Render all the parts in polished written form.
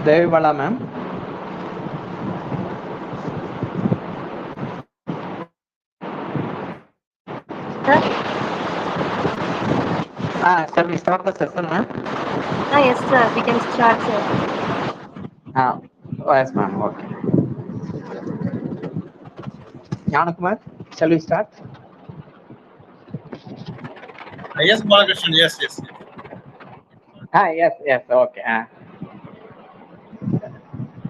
Devivala ma'am. Shall we start the session, ma'am? Yes, sir. We can start, sir. Yes, ma'am. Okay. Nano Kumar, shall we start? Yes, Balakrishnan. Yes. Yes. Okay.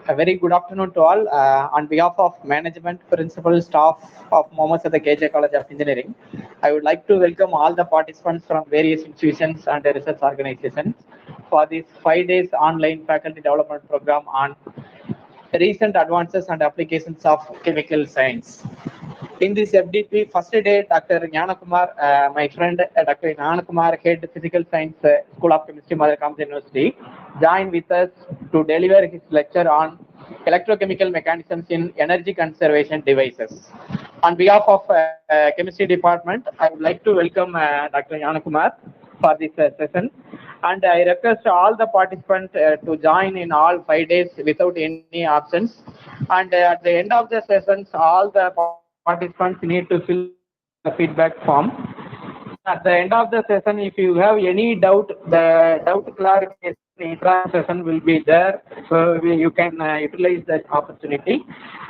A very good afternoon to all. On behalf of management, principal, staff of Mohammed Sadek KJ College of Engineering, I would like to welcome all the participants from various institutions and research organizations for this 5 days online faculty development program on recent advances and applications of chemical science. In this FDP first day, Dr. Kumar, my friend Dr. Kumar, head Physical Science School of Chemistry, Mother Commerce University, joined with us to deliver his lecture on electrochemical mechanisms in energy conservation devices. On behalf of Chemistry Department, I would like to welcome Dr. Kumar for this session. And I request all the participants to join in all 5 days without any absence. And at the end of the sessions, all the participants need to fill the feedback form. At the end of the session, if you have any doubt, the doubt clarification session will be there, so you can utilize that opportunity.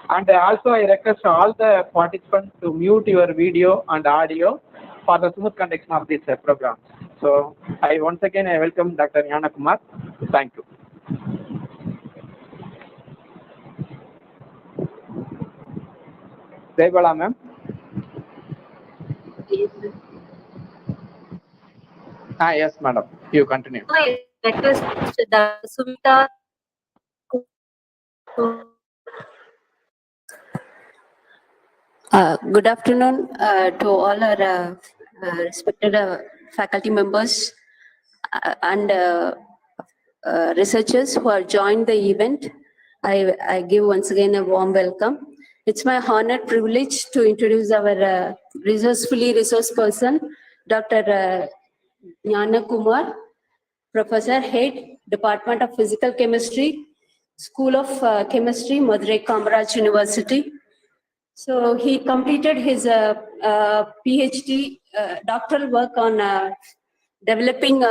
And also, I request all the participants to mute your video and audio for the smooth conduction of this program. So, I once again I welcome Dr. Kumar. Thank you. Devivala ma'am. Yes, madam. You continue. I request Dr. Sumita to. Good afternoon to all our respected faculty members and researchers who have joined the event. I give once again a warm welcome. It's my honored privilege to introduce our resourcefully resource person, Dr. Nano Kumar, Professor, Head, Department of Physical Chemistry, School of Chemistry, Madurai Kamaraj University. So he completed his PhD doctoral work on developing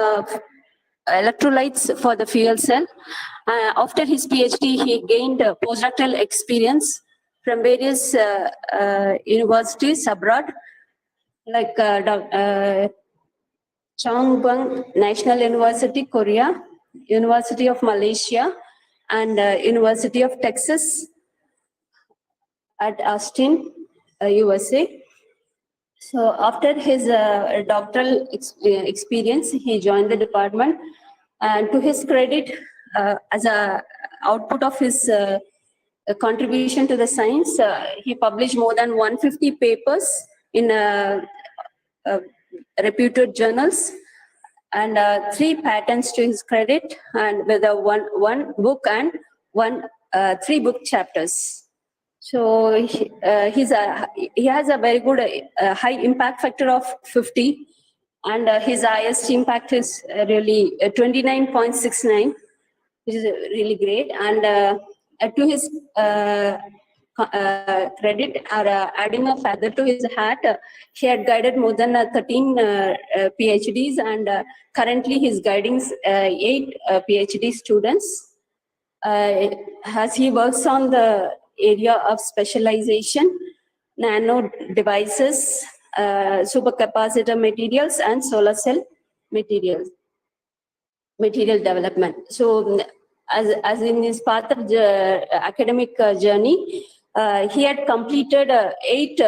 electrolytes for the fuel cell. After his PhD, he gained postdoctoral experience from various universities abroad, like Chongbun National University, Korea, University of Malaysia, and University of Texas at Austin, USA. So after his doctoral experience, he joined the department, and to his credit, as a output of his contribution to the science, he published more than 150 papers in reputed journals, and 3 patents to his credit, and with a one book and 3 book chapters. So he has a very good high impact factor of 50, and his highest impact is really 29.69, which is really great. And to his credit, or adding a feather to his hat, he had guided more than 13 PhDs, and currently he's guiding 8 PhD students. As he works on the area of specialization, nano devices, supercapacitor materials, and solar cell material development. So as in his path of academic journey, he had completed 8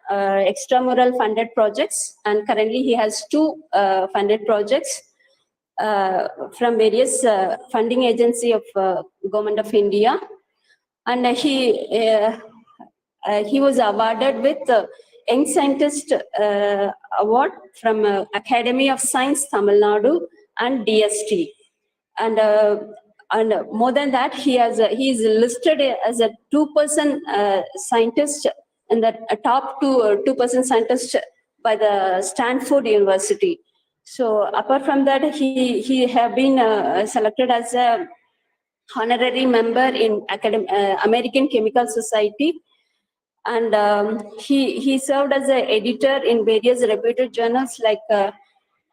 extramural funded projects, and currently he has 2 funded projects from various funding agency of Government of India. And he was awarded with Young Scientist Award from Academy of Science, Tamil Nadu, and DST. And more than that, he is listed as a 2% scientist, in the top 2% scientist by the Stanford University. So apart from that, he have been selected as a honorary member in American Chemical Society. And he served as an editor in various reputed journals like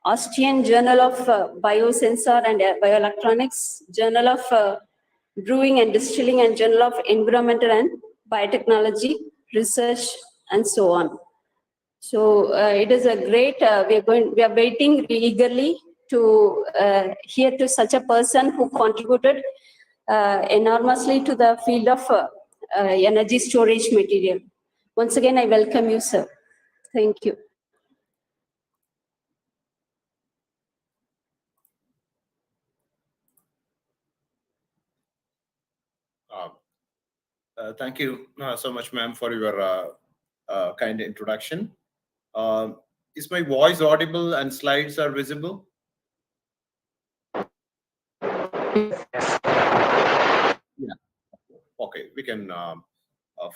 Austrian Journal of Biosensor and Bioelectronics, Journal of Brewing and Distilling, and Journal of Environmental and Biotechnology Research, and so on. So it is a great, we are waiting eagerly to hear to such a person who contributed enormously to the field of energy storage material. Once again, I welcome you, sir. Thank you. Thank you so much, ma'am, for your kind introduction. Is my voice audible and slides are visible? Yeah. Okay, we can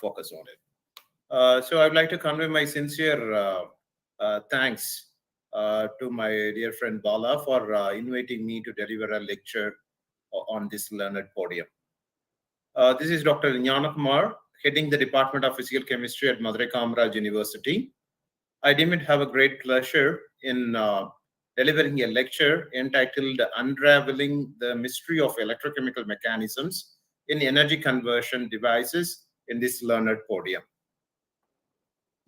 focus on it. So I'd like to convey my sincere thanks to my dear friend Bala for inviting me to deliver a lecture on this learned podium. This is Dr. Nano Kumar, heading the Department of Physical Chemistry at Madurai Kamaraj University. I deem it have a great pleasure in delivering a lecture entitled Unraveling the Mystery of Electrochemical Mechanisms in Energy Conversion Devices in this learned podium.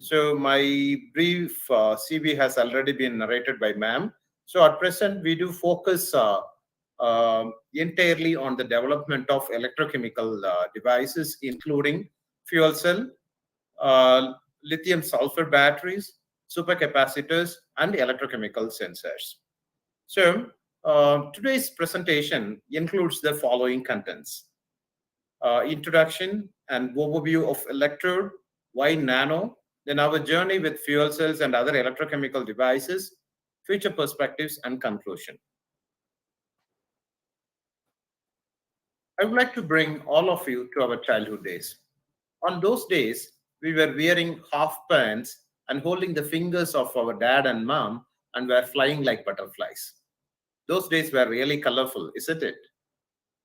So my brief CV has already been narrated by ma'am. So at present, we do focus entirely on the development of electrochemical devices, including fuel cell, lithium sulfur batteries, supercapacitors, and electrochemical sensors. So today's presentation includes the following contents: introduction and overview of Electrode, why nano, then our journey with fuel cells and other electrochemical devices, future perspectives, and conclusion. I would like to bring all of you to our childhood days. On those days, we were wearing half pants and holding the fingers of our dad and mom and were flying like butterflies. Those days were really colorful, isn't it?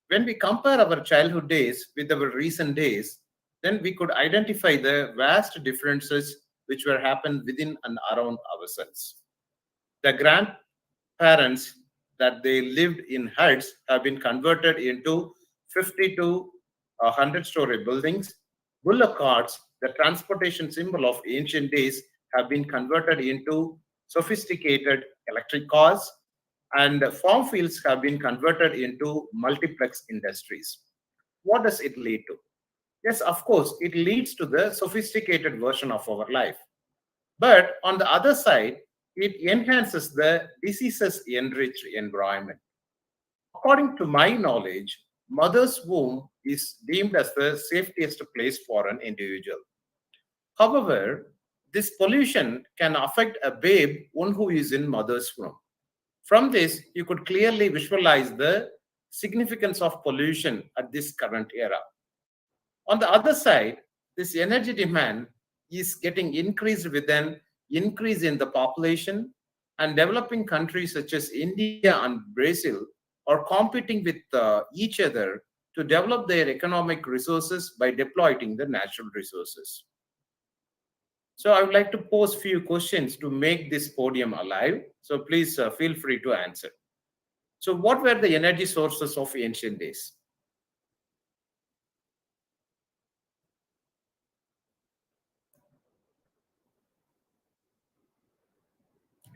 When we compare our childhood days with our recent days, then we could identify the vast differences which were happened within and around ourselves. The grandparents that they lived in huts have been converted into 50 to 100-story buildings. Bullock carts, the transportation symbol of ancient days, have been converted into sophisticated electric cars, and farm fields have been converted into multiplex industries. What does it lead to? Yes, of course, it leads to the sophisticated version of our life. But on the other side, it enhances the diseases-enriched environment. According to my knowledge, mother's womb is deemed as the safest place for an individual. However, this pollution can affect a babe, one who is in mother's womb. From this, you could clearly visualize the significance of pollution at this current era. On the other side, this energy demand is getting increased with an increase in the population, and developing countries such as India and Brazil are competing with each other to develop their economic resources by deploying the natural resources. So I would like to pose a few questions to make this podium alive. So please feel free to answer. So what were the energy sources of ancient days?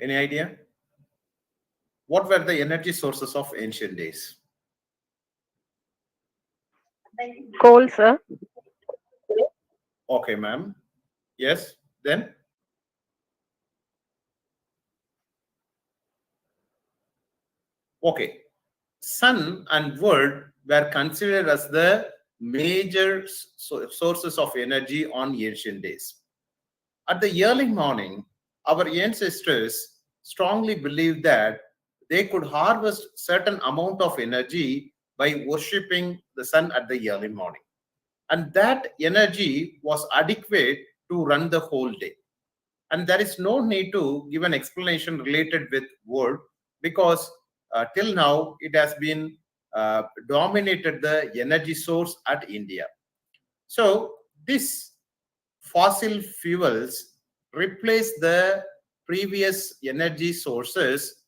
Any idea? What were the energy sources of ancient days? Coal, sir. Okay, ma'am. Yes, then? Okay. Sun and world were considered as the major sources of energy on ancient days. At the early morning, our ancestors strongly believed that they could harvest certain amount of energy by worshipping the sun at the early morning. And that energy was adequate to run the whole day. And there is no need to give an explanation related with wood, because till now it has been dominated the energy source at India. So this fossil fuels replace the previous energy sources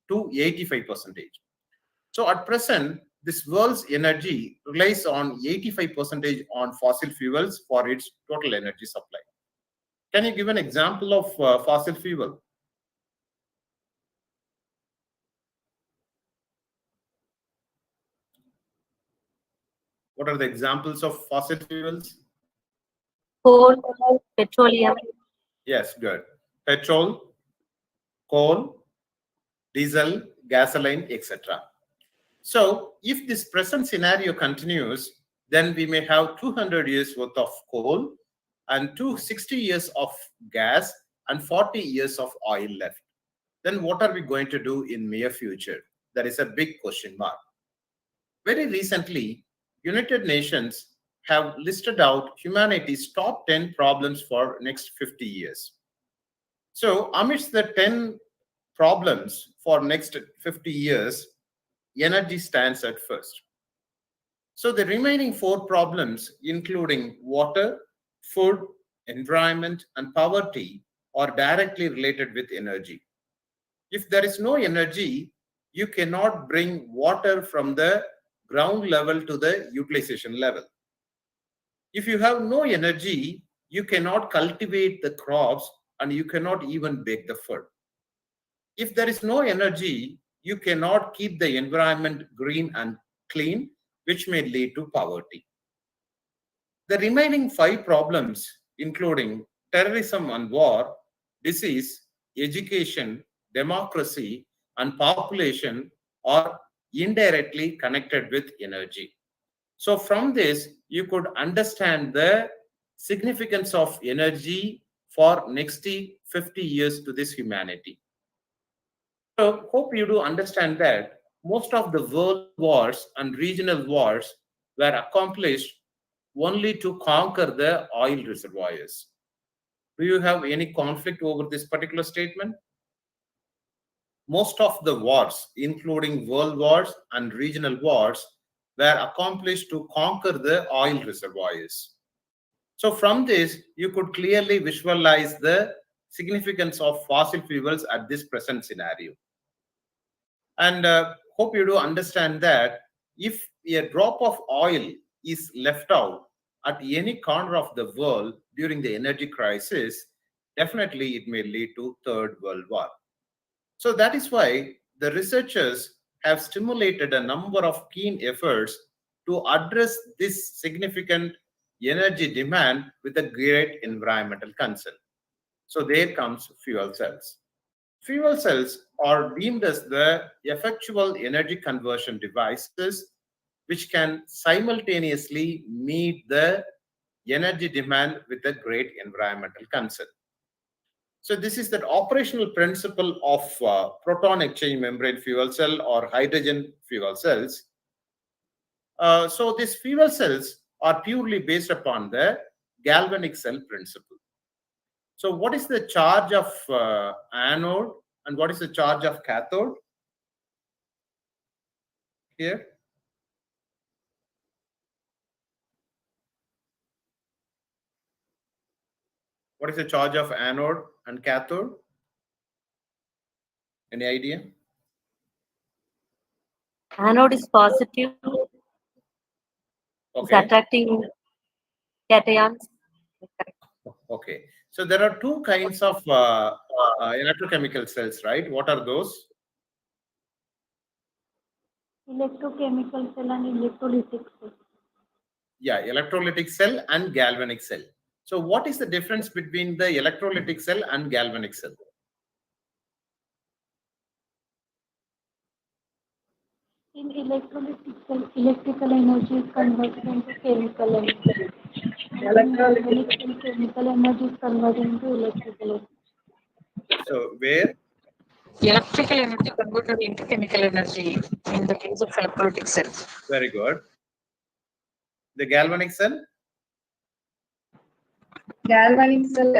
to 85%. So at present, this world's energy relies on 85% on fossil fuels for its total energy supply. Can you give an example of fossil fuel? What are the examples of fossil fuels? Coal, petroleum. Yes, good. Petrol, coal, diesel, gasoline, etc. So if this present scenario continues, then we may have 200 years worth of coal and 260 years of gas and 40 years of oil left. Then what are we going to do in near future? That is a big question mark. Very recently, United Nations have listed out humanity's top 10 problems for next 50 years. So amidst the 10 problems for next 50 years, energy stands at first. So the remaining 4 problems, including water, food, environment, and poverty, are directly related with energy. If there is no energy, you cannot bring water from the ground level to the utilization level. If you have no energy, you cannot cultivate the crops and you cannot even bake the food. If there is no energy, you cannot keep the environment green and clean, which may lead to poverty. The remaining 5 problems, including terrorism and war, disease, education, democracy, and population, are indirectly connected with energy. So from this, you could understand the significance of energy for next 50 years to this humanity. So hope you do understand that most of the world wars and regional wars were accomplished only to conquer the oil reservoirs. Do you have any conflict over this particular statement? Most of the wars, including world wars and regional wars, were accomplished to conquer the oil reservoirs. So from this, you could clearly visualize the significance of fossil fuels at this present scenario. And hope you do understand that if a drop of oil is left out at any corner of the world during the energy crisis, definitely it may lead to Third World War. So that is why the researchers have stimulated a number of keen efforts to address this significant energy demand with a great environmental concern. So there comes fuel cells. Fuel cells are deemed as the effectual energy conversion devices which can simultaneously meet the energy demand with a great environmental concern. So this is the operational principle of proton exchange membrane fuel cell or hydrogen fuel cells. So these fuel cells are purely based upon the galvanic cell principle. So what is the charge of anode and what is the charge of cathode? Here. What is the charge of anode and cathode? Any idea? Anode is positive. It's Okay. attracting cations. Okay. So there are 2 kinds of electrochemical cells, right? What are those? Electrochemical cell and electrolytic cell. Yeah, electrolytic cell and galvanic cell. So what is the difference between the electrolytic cell and galvanic cell? In electrolytic cell, electrical energy is converted into chemical energy. In galvanic cell, chemical energy is converted into electrical energy. So where? Electrical energy converted into chemical energy in the case of electrolytic cells. Very good. The galvanic cell? Galvanic cell,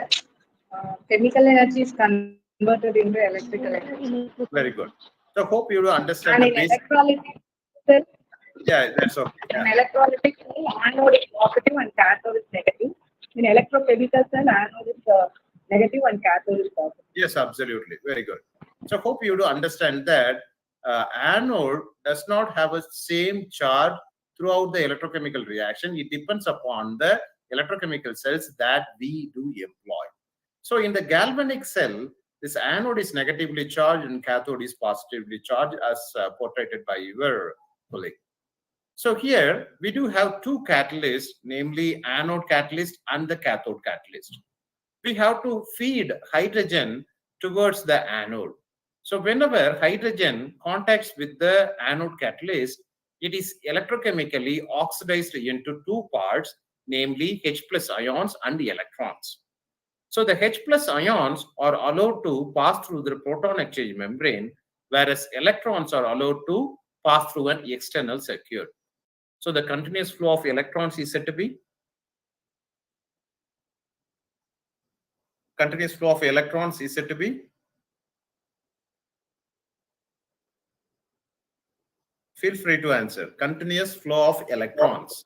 chemical energy is converted into electrical energy. Very good. So hope you will understand And the in basic. electrolytic cell, Yeah, that's okay. In electrolytic cell, anode is positive and cathode is negative. In electrochemical cell, anode is negative and cathode is positive. Yes, absolutely. Very good. So hope you do understand that anode does not have a same charge throughout the electrochemical reaction. It depends upon the electrochemical cells that we do employ. So in the galvanic cell, this anode is negatively charged and cathode is positively charged, as portrayed by your colleague. So here we do have two catalysts, namely anode catalyst and the cathode catalyst. We have to feed hydrogen towards the anode. So whenever hydrogen contacts with the anode catalyst, it is electrochemically oxidized into two parts, namely H plus ions and the electrons. So the H plus ions are allowed to pass through the proton exchange membrane, whereas electrons are allowed to pass through an external circuit. So the continuous flow of electrons is said to be continuous flow of electrons is said to be feel free to answer. Continuous flow of electrons.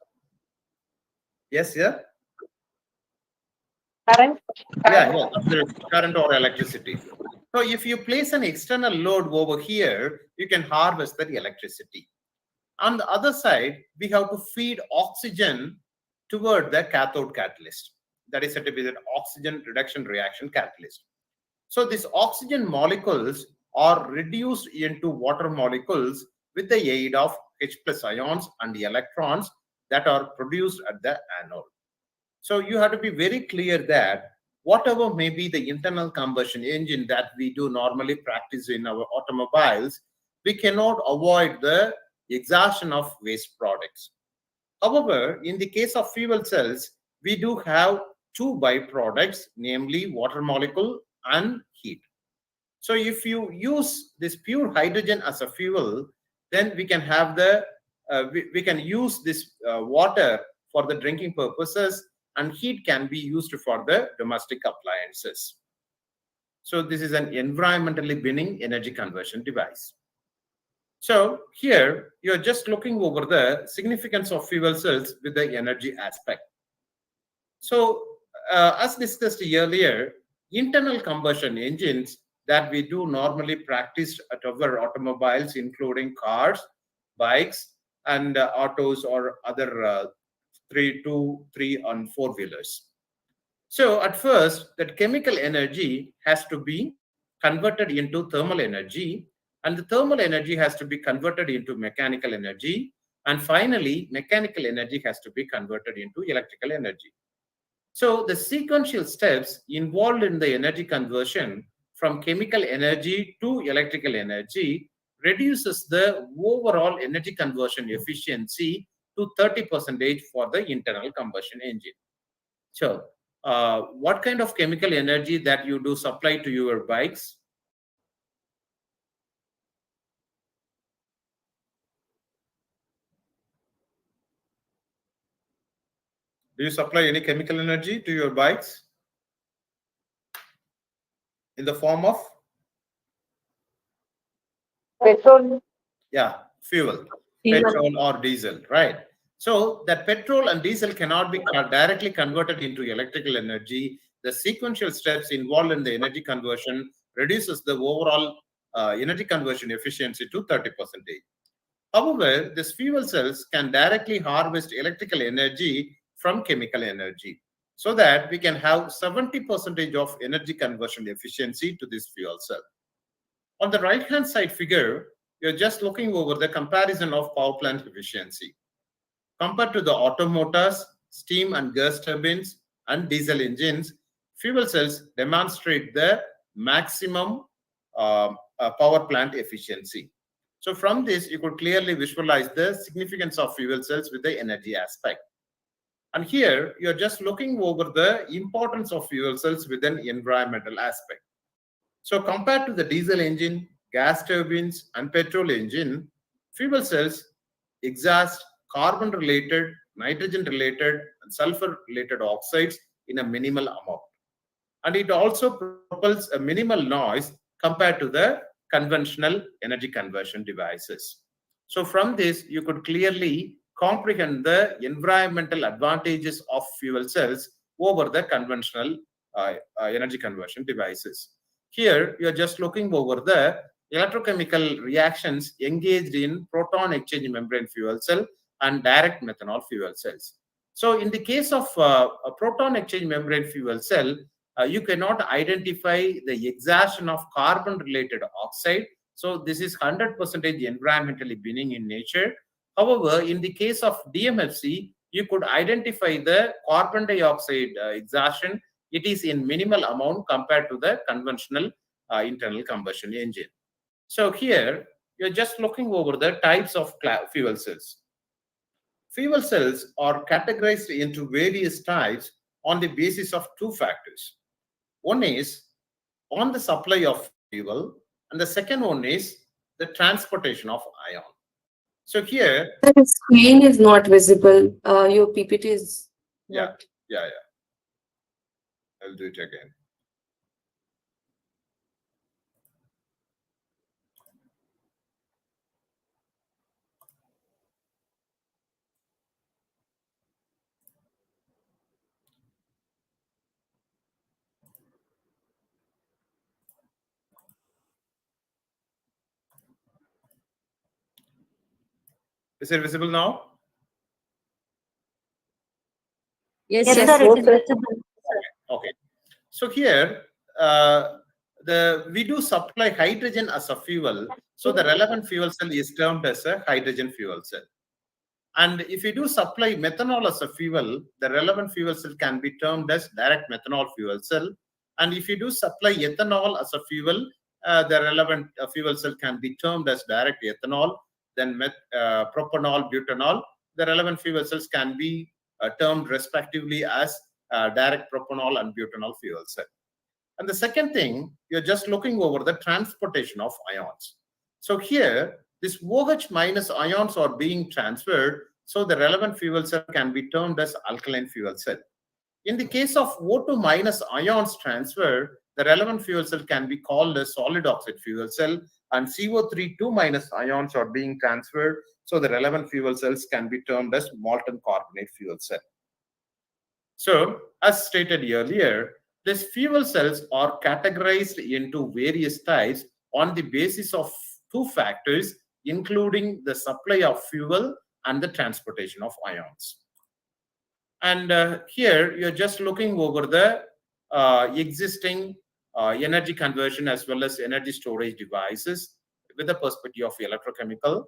Yes, yeah. Current. Yeah, current or electricity. So if you place an external load over here, you can harvest that electricity. On the other side, we have to feed oxygen toward the cathode catalyst. That is said to be the oxygen reduction reaction catalyst. So these oxygen molecules are reduced into water molecules with the aid of H plus ions and the electrons that are produced at the anode. So you have to be very clear that whatever may be the internal combustion engine that we do normally practice in our automobiles, we cannot avoid the exhaustion of waste products. However, in the case of fuel cells, we do have two byproducts, namely water molecule and heat. So if you use this pure hydrogen as a fuel, then we can have the we can use this water for the drinking purposes, and heat can be used for the domestic appliances. So this is an environmentally benign energy conversion device. So here you're just looking over the significance of fuel cells with the energy aspect. So as discussed earlier, internal combustion engines that we do normally practice at our automobiles, including cars, bikes, and autos or other 3 and 4-wheelers. So at first, that chemical energy has to be converted into thermal energy, and the thermal energy has to be converted into mechanical energy, and finally, mechanical energy has to be converted into electrical energy. So the sequential steps involved in the energy conversion from chemical energy to electrical energy reduces the overall energy conversion efficiency to 30% for the internal combustion engine. So what kind of chemical energy that you do supply to your bikes? Do you supply any chemical energy to your bikes in the form of Petrol. yeah, fuel, petrol or diesel, right? So that petrol and diesel cannot be directly converted into electrical energy. The sequential steps involved in the energy conversion reduces the overall energy conversion efficiency to 30%. However, these fuel cells can directly harvest electrical energy from chemical energy, so that we can have 70% of energy conversion efficiency to this fuel cell. On the right-hand side figure, you're just looking over the comparison of power plant efficiency. Compared to the automotors, steam and gas turbines, and diesel engines, fuel cells demonstrate the maximum power plant efficiency. So from this, you could clearly visualize the significance of fuel cells with the energy aspect. And here, you're just looking over the importance of fuel cells with an environmental aspect. So compared to the diesel engine, gas turbines, and petrol engine, fuel cells exhaust carbon-related, nitrogen-related, and sulfur-related oxides in a minimal amount. And it also propels a minimal noise compared to the conventional energy conversion devices. So from this, you could clearly comprehend the environmental advantages of fuel cells over the conventional energy conversion devices. Here, you are just looking over the electrochemical reactions engaged in proton exchange membrane fuel cell and direct methanol fuel cells. So in the case of a proton exchange membrane fuel cell, you cannot identify the exhaustion of carbon-related oxide. So this is 100% environmentally benign in nature. However, in the case of DMFC, you could identify the carbon dioxide exhaustion. It is in minimal amount compared to the conventional internal combustion engine. So here, you're just looking over the types of fuel cells. Fuel cells are categorized into various types on the basis of two factors. One is on the supply of fuel, and the second one is the transportation of ion. So here, the screen is not visible. Your PPT is not. Yeah. I'll do it again. Is it visible now? Yes, sir, it is visible. Okay. So here, we do supply hydrogen as a fuel. So the relevant fuel cell is termed as a hydrogen fuel cell. And if you do supply methanol as a fuel, the relevant fuel cell can be termed as direct methanol fuel cell. And if you do supply ethanol as a fuel, the relevant fuel cell can be termed as direct ethanol. Then propanol, butanol, the relevant fuel cells can be termed respectively as direct propanol and butanol fuel cell. And the second thing, you're just looking over the transportation of ions. So here, this OH minus ions are being transferred, so the relevant fuel cell can be termed as alkaline fuel cell. In the case of O2 minus ions transfer, the relevant fuel cell can be called a solid oxide fuel cell, and CO3 2 minus ions are being transferred, so the relevant fuel cells can be termed as molten carbonate fuel cell. So, as stated earlier, these fuel cells are categorized into various types on the basis of two factors, including the supply of fuel and the transportation of ions. And here, you're just looking over the existing energy conversion as well as energy storage devices with the perspective of electrochemical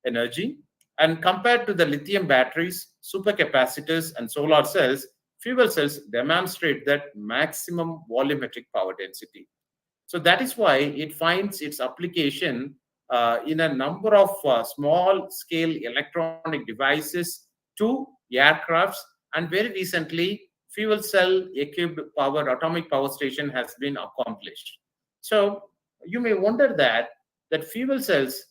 energy. And compared to the lithium batteries, supercapacitors, and solar cells, fuel cells demonstrate that maximum volumetric power density. So that is why it finds its application in a number of small-scale electronic devices to aircrafts, and very recently, fuel cell-equipped atomic power station has been accomplished. So you may wonder that fuel cells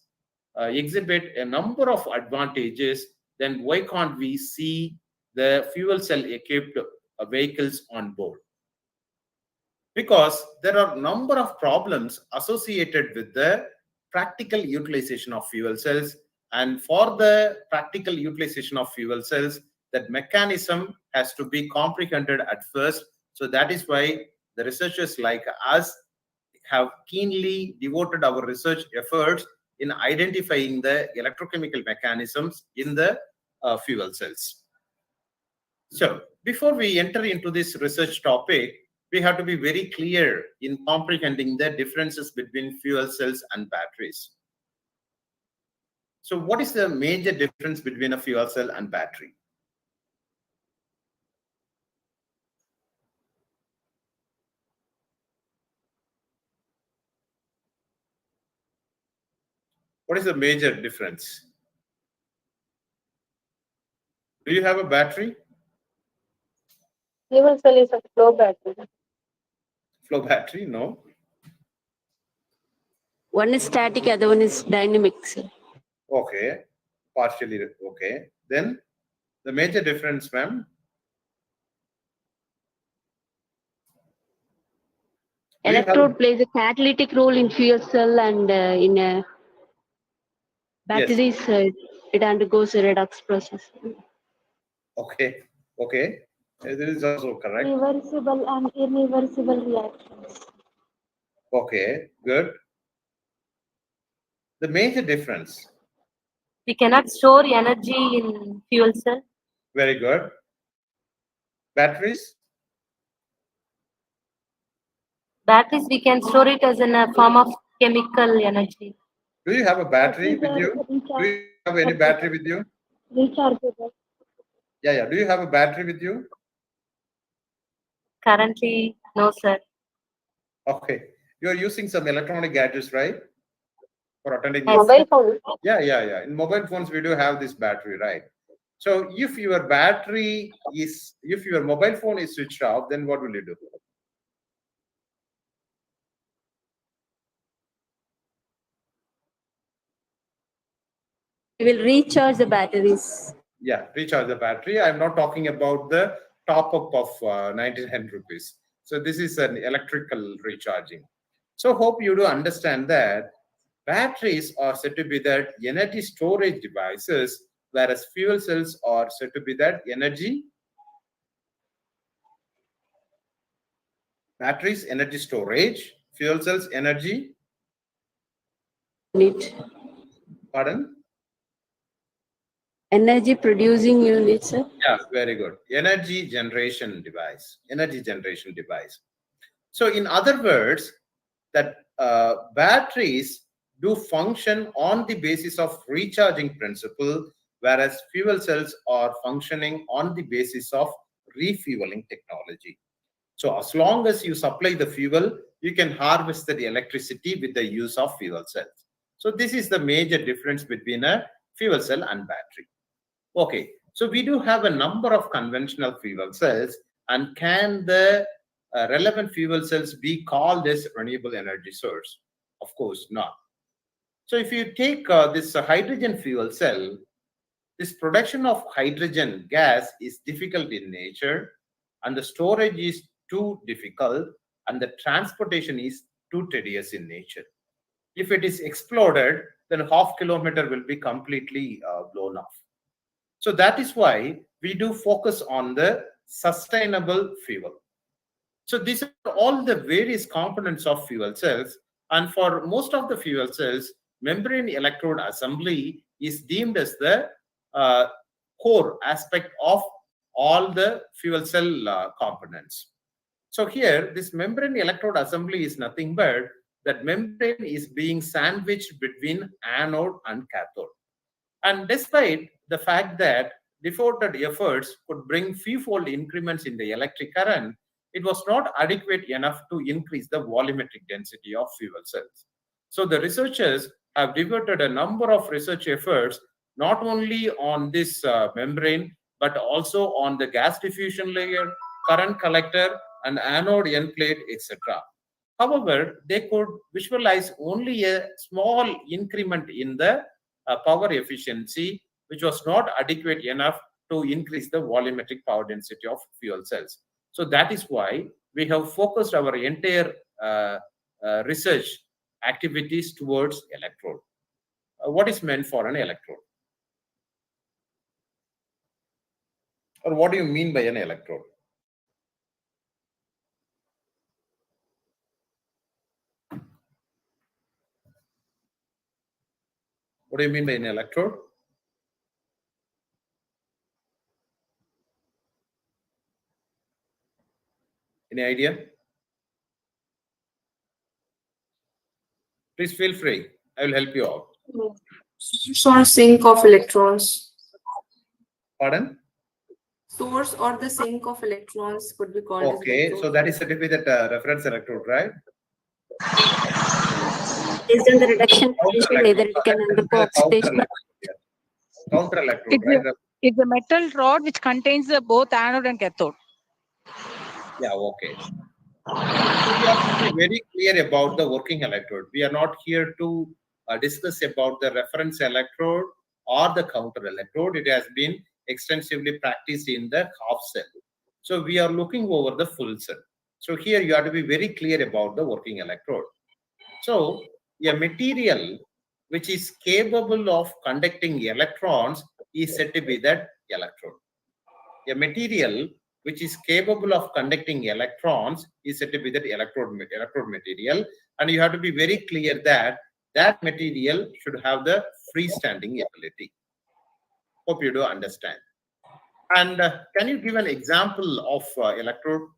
exhibit a number of advantages. Then why can't we see the fuel cell-equipped vehicles on board? Because there are a number of problems associated with the practical utilization of fuel cells. And for the practical utilization of fuel cells, that mechanism has to be comprehended at first. So that is why the researchers like us have keenly devoted our research efforts in identifying the electrochemical mechanisms in the fuel cells. So before we enter into this research topic, we have to be very clear in comprehending the differences between fuel cells and batteries. So what is the major difference between a fuel cell and battery? What is the major difference? Do you have a battery? Fuel cell is a flow battery. Flow battery? No. One is static, other one is dynamic, sir. Okay, partially okay. Then the major difference, ma'am? Electrode plays a catalytic role in fuel cell and in a Batteries, it undergoes a redox process. Okay. Okay. This is also correct. Reversible and irreversible reactions. Okay. Good. The major difference. We cannot store energy in fuel cell. Very good. Batteries. Batteries, we can store it as in a form of chemical energy. Do you have a battery with Batteries you? are Do you have any battery with you? rechargeable. Yeah, yeah. Do you have a battery with you? Currently, no, sir. Okay. You are using some electronic gadgets, right? For attending Yes, this. sir. phone. Yeah, yeah, yeah. In mobile phones, we do have this battery, right? So if your battery is, if your mobile phone is switched off, then what will you do? We will recharge the batteries. Yeah, recharge the battery. I'm not talking about the top up of 99 rupees. So this is an electrical recharging. So hope you do understand that batteries are said to be that energy storage devices, whereas fuel cells are said to be that energy. Batteries, energy storage, fuel cells, energy. Unit. Pardon? Energy producing unit, sir. Yeah, very good. Energy generation device. Energy generation device. So in other words, that batteries do function on the basis of recharging principle, whereas fuel cells are functioning on the basis of refueling technology. So as long as you supply the fuel, you can harvest the electricity with the use of fuel cells. So this is the major difference between a fuel cell and battery. Okay, so we do have a number of conventional fuel cells, and can the relevant fuel cells be called as renewable energy source? Of course not. So if you take this hydrogen fuel cell, this production of hydrogen gas is difficult in nature, and the storage is too difficult, and the transportation is too tedious in nature. If it is exploded, then half kilometer will be completely blown off. So that is why we do focus on the sustainable fuel. So these are all the various components of fuel cells. And for most of the fuel cells, membrane electrode assembly is deemed as the core aspect of all the fuel cell components. So here, this membrane electrode assembly is nothing but that membrane is being sandwiched between anode and cathode. And despite the fact that devoted efforts could bring few-fold increments in the electric current, it was not adequate enough to increase the volumetric density of fuel cells. So the researchers have devoted a number of research efforts not only on this membrane, but also on the gas diffusion layer, current collector, and anode end plate, etc. However, they could visualize only a small increment in the power efficiency, which was not adequate enough to increase the volumetric power density of fuel cells. So that is why we have focused our entire research activities towards electrode. What is meant for an electrode? Or what do you mean by an electrode? What do you mean by an electrode? Any idea? Please feel free. I will help you out. Source or sink of electrons. Pardon? Source or the sink of electrons could be called. Okay, so that is said to be that reference electrode, right? Based on the reduction potential, either it can undergo oxidation. Counter electrode, right? It's a metal rod which contains both anode and cathode. Yeah, okay. So we have to be very clear about the working electrode. We are not here to discuss about the reference electrode or the counter electrode. It has been extensively practiced in the half cell. So we are looking over the full cell. So here you have to be very clear about the working electrode. So a material which is capable of conducting electrons is said to be that electrode. A material which is capable of conducting electrons is said to be that electrode material, and you have to be very clear that that material should have the freestanding ability. Hope you do understand. And can you give an example of electrode?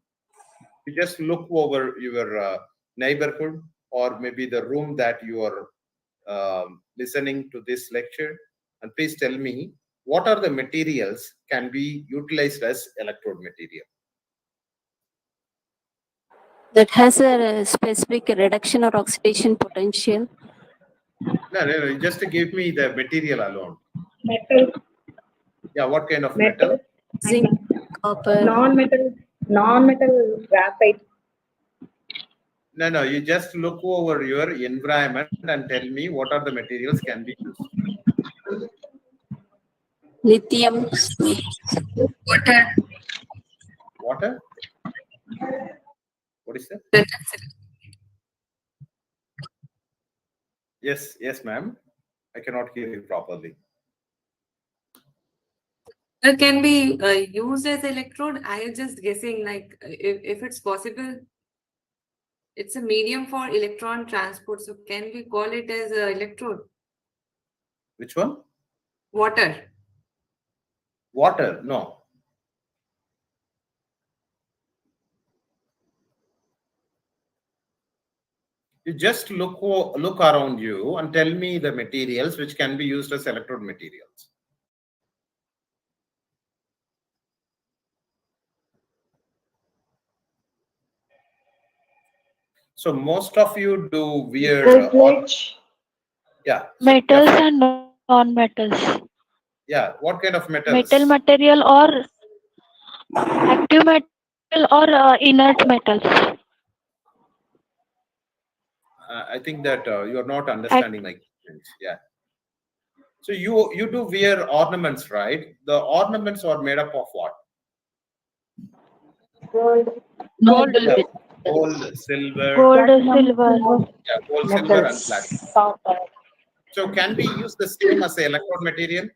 You just look over your neighborhood or maybe the room that you are listening to this lecture, and please tell me what are the materials can be utilized as electrode material. That has a specific reduction or oxidation potential. No, just to give me the material alone. Metal, Yeah, what kind of metal? Zinc, copper. non-metal graphite. No, you just look over your environment and tell me what are the materials can be used. Lithium. Water. Water? What is that? Yes, ma'am. I cannot hear you properly. It can be used as electrode. I am just guessing, like, if it's possible, it's a medium for electron transport. So can we call it as a electrode? Which one? Water. Water? No. You just look around you and tell me the materials which can be used as electrode materials. So most of you do wear yeah. Metals and non-metals. Yeah, what kind of metals? Metal material or active metal or inert metals. I think that you are not understanding my questions. Yeah. So you do wear ornaments, right? The ornaments are made up of what? Gold. Yeah, gold, silver. Gold, silver. Yeah, gold, silver, and platinum. So can we use the same as the electrode material?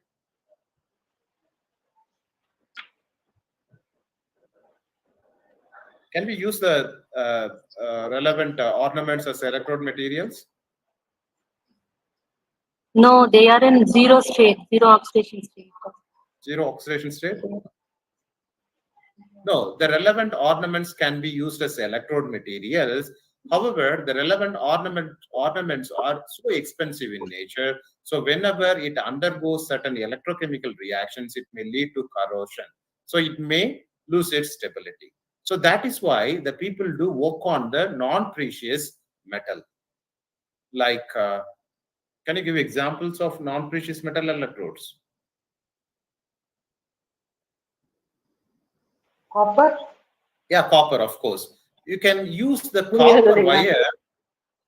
Can we use the relevant ornaments as electrode materials? No, they are in zero state, zero oxidation state. Zero oxidation state? No, the relevant ornaments can be used as electrode materials. However, the relevant ornaments are so expensive in nature. So whenever it undergoes certain electrochemical reactions, it may lead to corrosion. So it may lose its stability. So that is why the people do work on the non-precious metal. Like, can you give examples of non-precious metal electrodes? Copper? Yeah, copper, of course. You can use the copper wire.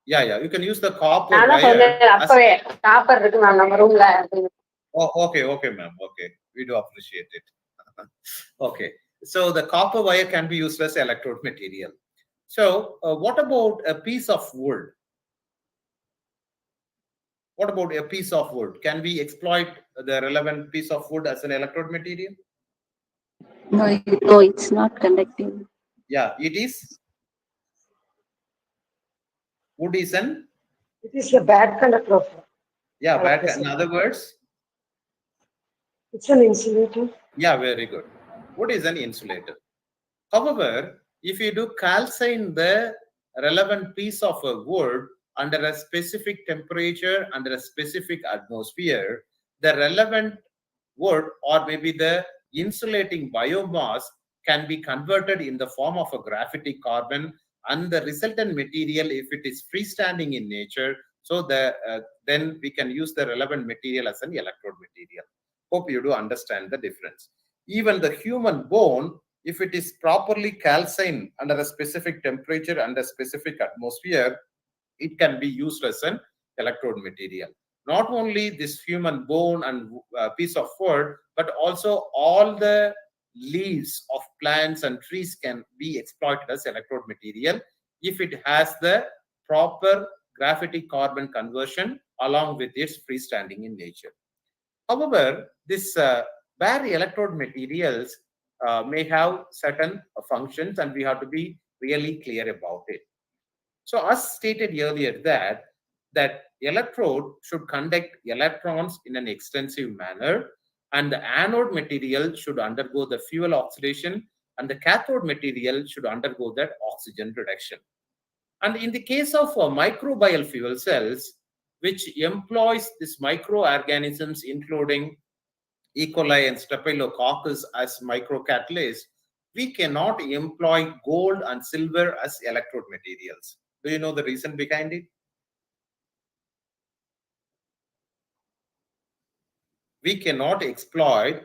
Yeah, you can use the copper wire. Oh, okay, ma'am. Okay, we do appreciate it. Okay, so the copper wire can be used as electrode material. So, what about a piece of wood? What about a piece of wood? Can we exploit the relevant piece of wood as an electrode material? No, it's not conducting. Yeah, it is. Wood is an? It is a bad conductor. Yeah, bad. In other words? It's an insulator. Yeah, very good. Wood is an insulator. However, if you do calcine the relevant piece of a wood under a specific temperature, under a specific atmosphere, the relevant wood or maybe the insulating biomass can be converted in the form of a graphite carbon, and the resultant material, if it is freestanding in nature, so then we can use the relevant material as an electrode material. Hope you do understand the difference. Even the human bone, if it is properly calcined under a specific temperature and a specific atmosphere, it can be used as an electrode material. Not only this human bone and piece of wood, but also all the leaves of plants and trees can be exploited as electrode material if it has the proper graphite carbon conversion along with its freestanding in nature. However, this bare electrode materials may have certain functions, and we have to be really clear about it. So as stated earlier that electrode should conduct electrons in an extensive manner, and the anode material should undergo the fuel oxidation, and the cathode material should undergo that oxygen reduction. And in the case of microbial fuel cells, which employs these microorganisms including E. coli and Staphylococcus as microcatalysts, we cannot employ gold and silver as electrode materials. Do you know the reason behind it? We cannot exploit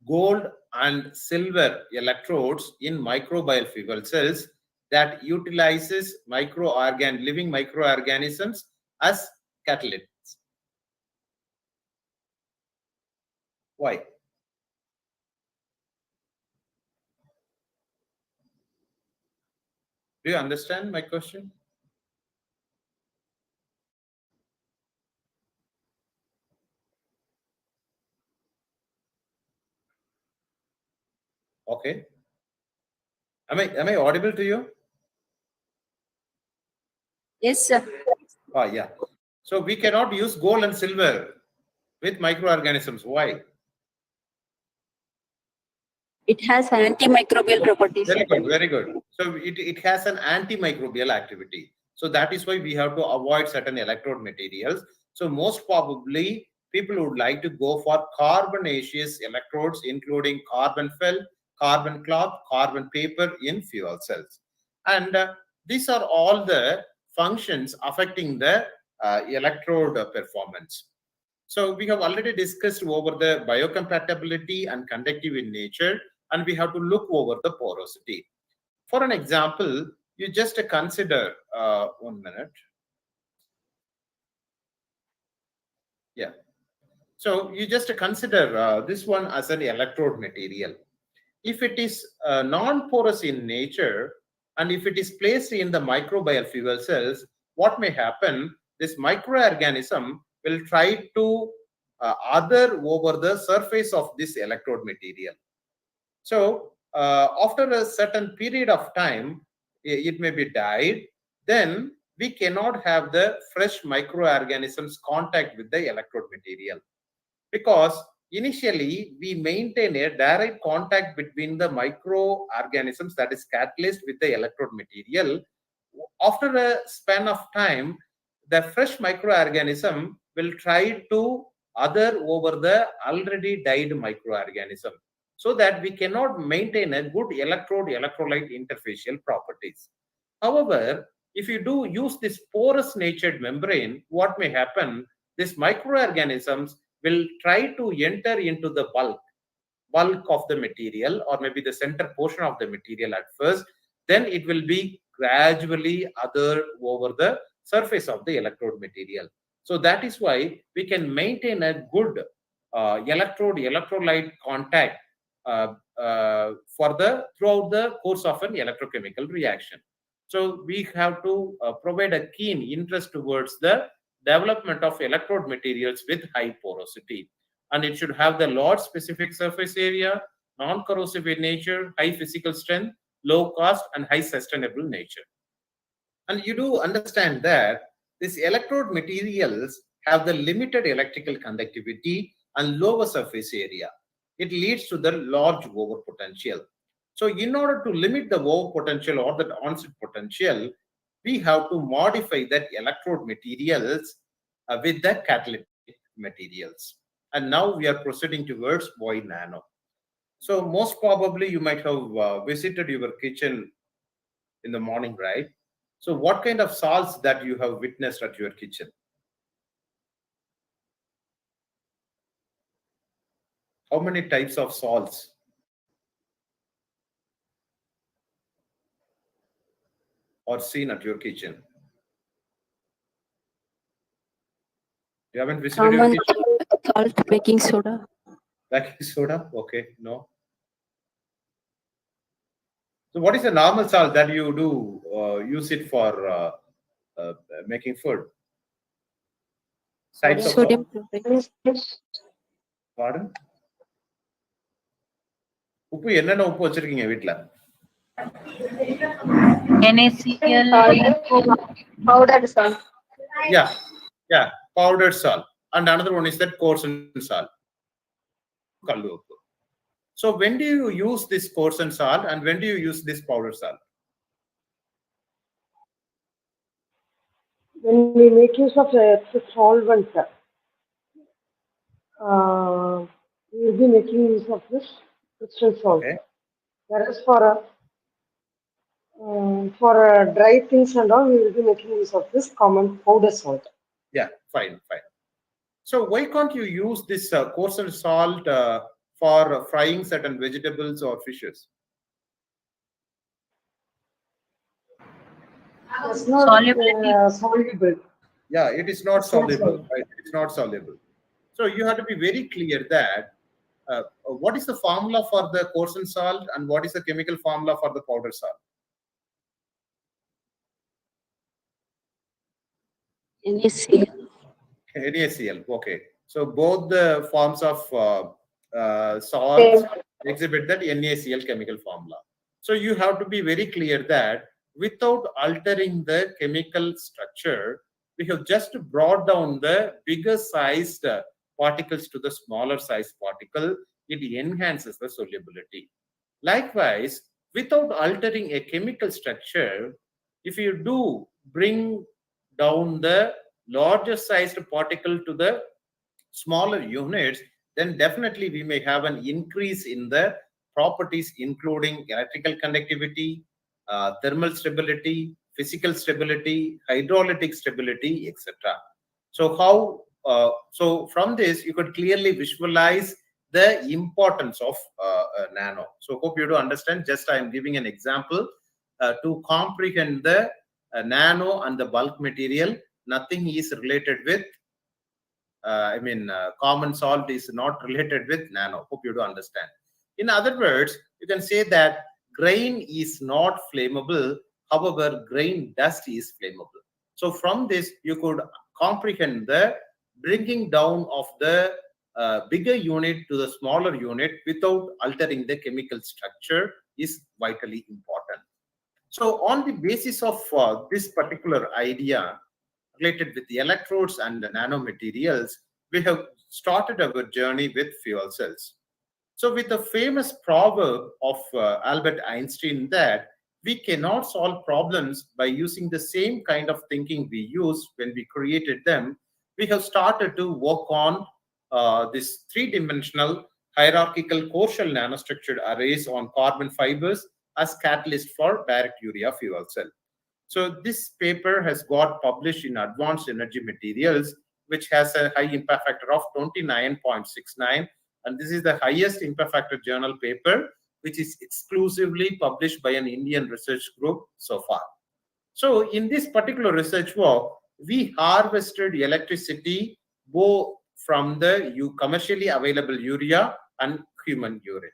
gold and silver electrodes in microbial fuel cells that utilizes living microorganisms as catalysts. Why? Do you understand my question? Okay. Am I audible to you? Yes, sir. Oh, yeah. So we cannot use gold and silver with microorganisms. Why? It has antimicrobial properties. Very good, very good. So it has an antimicrobial activity. So that is why we have to avoid certain electrode materials. So most probably people would like to go for carbonaceous electrodes, including carbon felt, carbon cloth, carbon paper in fuel cells. And these are all the functions affecting the electrode performance. So we have already discussed over the biocompatibility and conductive in nature, and we have to look over the porosity. For an example, you just consider 1 minute. Yeah. So you just consider this one as an electrode material. If it is non-porous in nature, and if it is placed in the microbial fuel cells, what may happen? This microorganism will try to other over the surface of this electrode material. So after a certain period of time, it may be died, then we cannot have the fresh microorganisms contact with the electrode material, because initially we maintain a direct contact between the microorganisms, that is catalyst, with the electrode material. After a span of time, the fresh microorganism will try to other over the already died microorganism, so that we cannot maintain a good electrode-electrolyte interfacial properties. However, if you do use this porous natured membrane, what may happen? These microorganisms will try to enter into the bulk of the material, or maybe the center portion of the material at first. Then it will be gradually other over the surface of the electrode material. So that is why we can maintain a good electrolyte contact throughout the course of an electrochemical reaction. So we have to provide a keen interest towards the development of electrode materials with high porosity, and it should have the large specific surface area, non-corrosive in nature, high physical strength, low cost, and high sustainable nature. And you do understand that these electrode materials have the limited electrical conductivity and lower surface area. It leads to the large over potential. So in order to limit the over potential or the onset potential, we have to modify that electrode materials with the catalytic materials. And now we are proceeding towards why nano. So most probably you might have visited your kitchen in the morning, right? So what kind of salts that you have witnessed at your kitchen? How many types of salts? Or seen at your kitchen? You haven't visited your kitchen? Salt, baking soda. Baking soda? Okay, no. So what is the normal salt that you do use it for making food? Sites of Sodium what? chloride. Pardon? உப்பு என்னென்ன உப்பு வச்சிருக்கீங்க வீட்ல? NaCl, Powdered salt. Yeah, powdered salt. And another one is that coarse salt. Kallu uppu. So when do you use this coarse salt and when do you use this powdered salt? When we make use of the solvent, we will be making use of this crystal salt. Okay. Whereas for dry things and all, we will be making use of this common powder salt. Yeah, fine. So why can't you use this coarse salt for frying certain vegetables or fishes? It's not soluble. Yeah, it is not It's not soluble. soluble. Right? It's not soluble. So you have to be very clear that what is the formula for the coarse salt and what is the chemical formula for the powder salt? NaCl. NaCl. Okay. So both the forms of salts exhibit that NaCl chemical formula. So you have to be very clear that without altering the chemical structure, we have just brought down the bigger sized particles to the smaller sized particle. It enhances the solubility. Likewise, without altering a chemical structure, if you do bring down the larger sized particle to the smaller units, then definitely we may have an increase in the properties including electrical conductivity, thermal stability, physical stability, hydraulic stability, etc. So from this you could clearly visualize the importance of nano. So hope you do understand. Just I am giving an example to comprehend the nano and the bulk material. Nothing is related with common salt is not related with nano. Hope you do understand. In other words, you can say that grain is not flammable. However, grain dust is flammable. So from this, you could comprehend the bringing down of the bigger unit to the smaller unit without altering the chemical structure is vitally important. So on the basis of this particular idea related with the electrodes and the nanomaterials, we have started our journey with fuel cells. So with the famous proverb of Albert Einstein that we cannot solve problems by using the same kind of thinking we used when we created them, we have started to work on this three-dimensional hierarchical core-shell nanostructured arrays on carbon fibers as catalyst for direct urea fuel cell. So this paper has got published in Advanced Energy Materials, which has a high impact factor of 29.69. And this is the highest impact factor journal paper, which is exclusively published by an Indian research group so far. So in this particular research work, we harvested electricity both from the commercially available urea and human urine.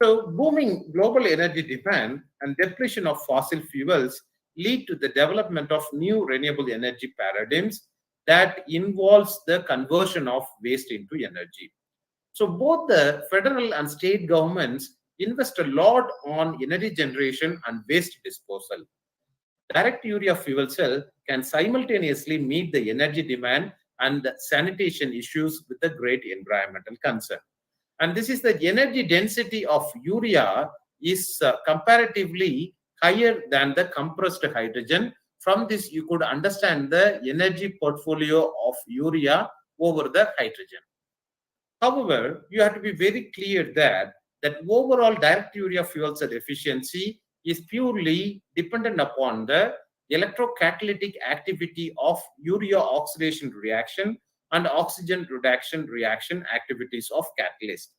So booming global energy demand and depletion of fossil fuels lead to the development of new renewable energy paradigms that involves the conversion of waste into energy. So both the federal and state governments invest a lot on energy generation and waste disposal. Direct urea fuel cell can simultaneously meet the energy demand and the sanitation issues with a great environmental concern. And this is the energy density of urea is comparatively higher than the compressed hydrogen. From this, you could understand the energy portfolio of urea over the hydrogen. However, you have to be very clear that overall direct urea fuel cell efficiency is purely dependent upon the electrocatalytic activity of urea oxidation reaction and oxygen reduction reaction activities of catalyst.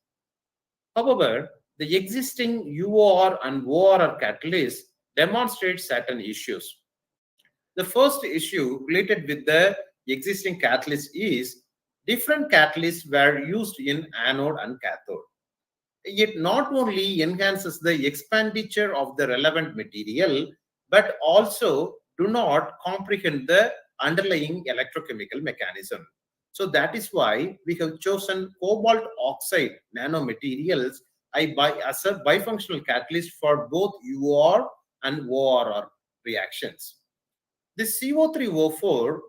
However, the existing UOR and ORR catalysts demonstrate certain issues. The first issue related with the existing catalyst is different catalysts were used in anode and cathode. It not only enhances the expenditure of the relevant material, but also do not comprehend the underlying electrochemical mechanism. So that is why we have chosen cobalt oxide nanomaterials as a bifunctional catalyst for both UR and ORR reactions. This CO3O4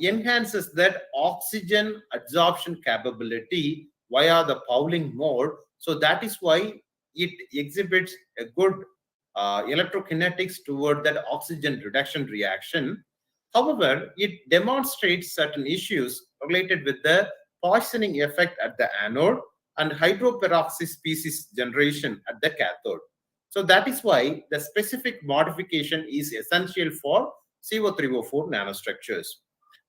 enhances that oxygen absorption capability via the Pauling mode. So that is why it exhibits a good electrokinetics toward that oxygen reduction reaction. However, it demonstrates certain issues related with the poisoning effect at the anode and hydroperoxy species generation at the cathode. So that is why the specific modification is essential for CO3O4 nanostructures.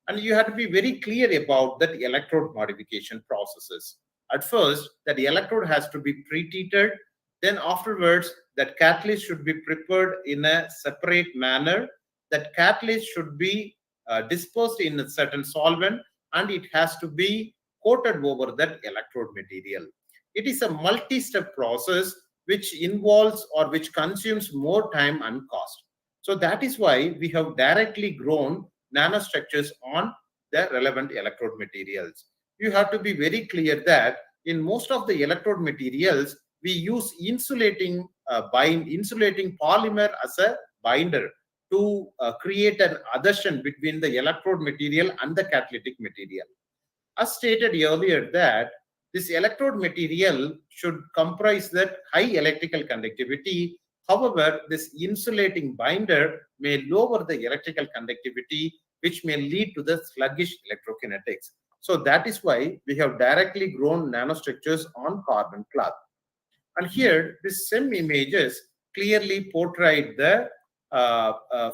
And you have to be very clear about that electrode modification processes. At first, that electrode has to be pre-treated. Then afterwards, that catalyst should be prepared in a separate manner. That catalyst should be disposed in a certain solvent, and it has to be coated over that electrode material. It is a multi-step process which involves or which consumes more time and cost. So that is why we have directly grown nanostructures on the relevant electrode materials. You have to be very clear that in most of the electrode materials, we use insulating polymer as a binder to create an adhesion between the electrode material and the catalytic material. As stated earlier that this electrode material should comprise that high electrical conductivity. However, this insulating binder may lower the electrical conductivity, which may lead to the sluggish electrokinetics. So that is why we have directly grown nanostructures on carbon cloth. And here, these same images clearly portrayed the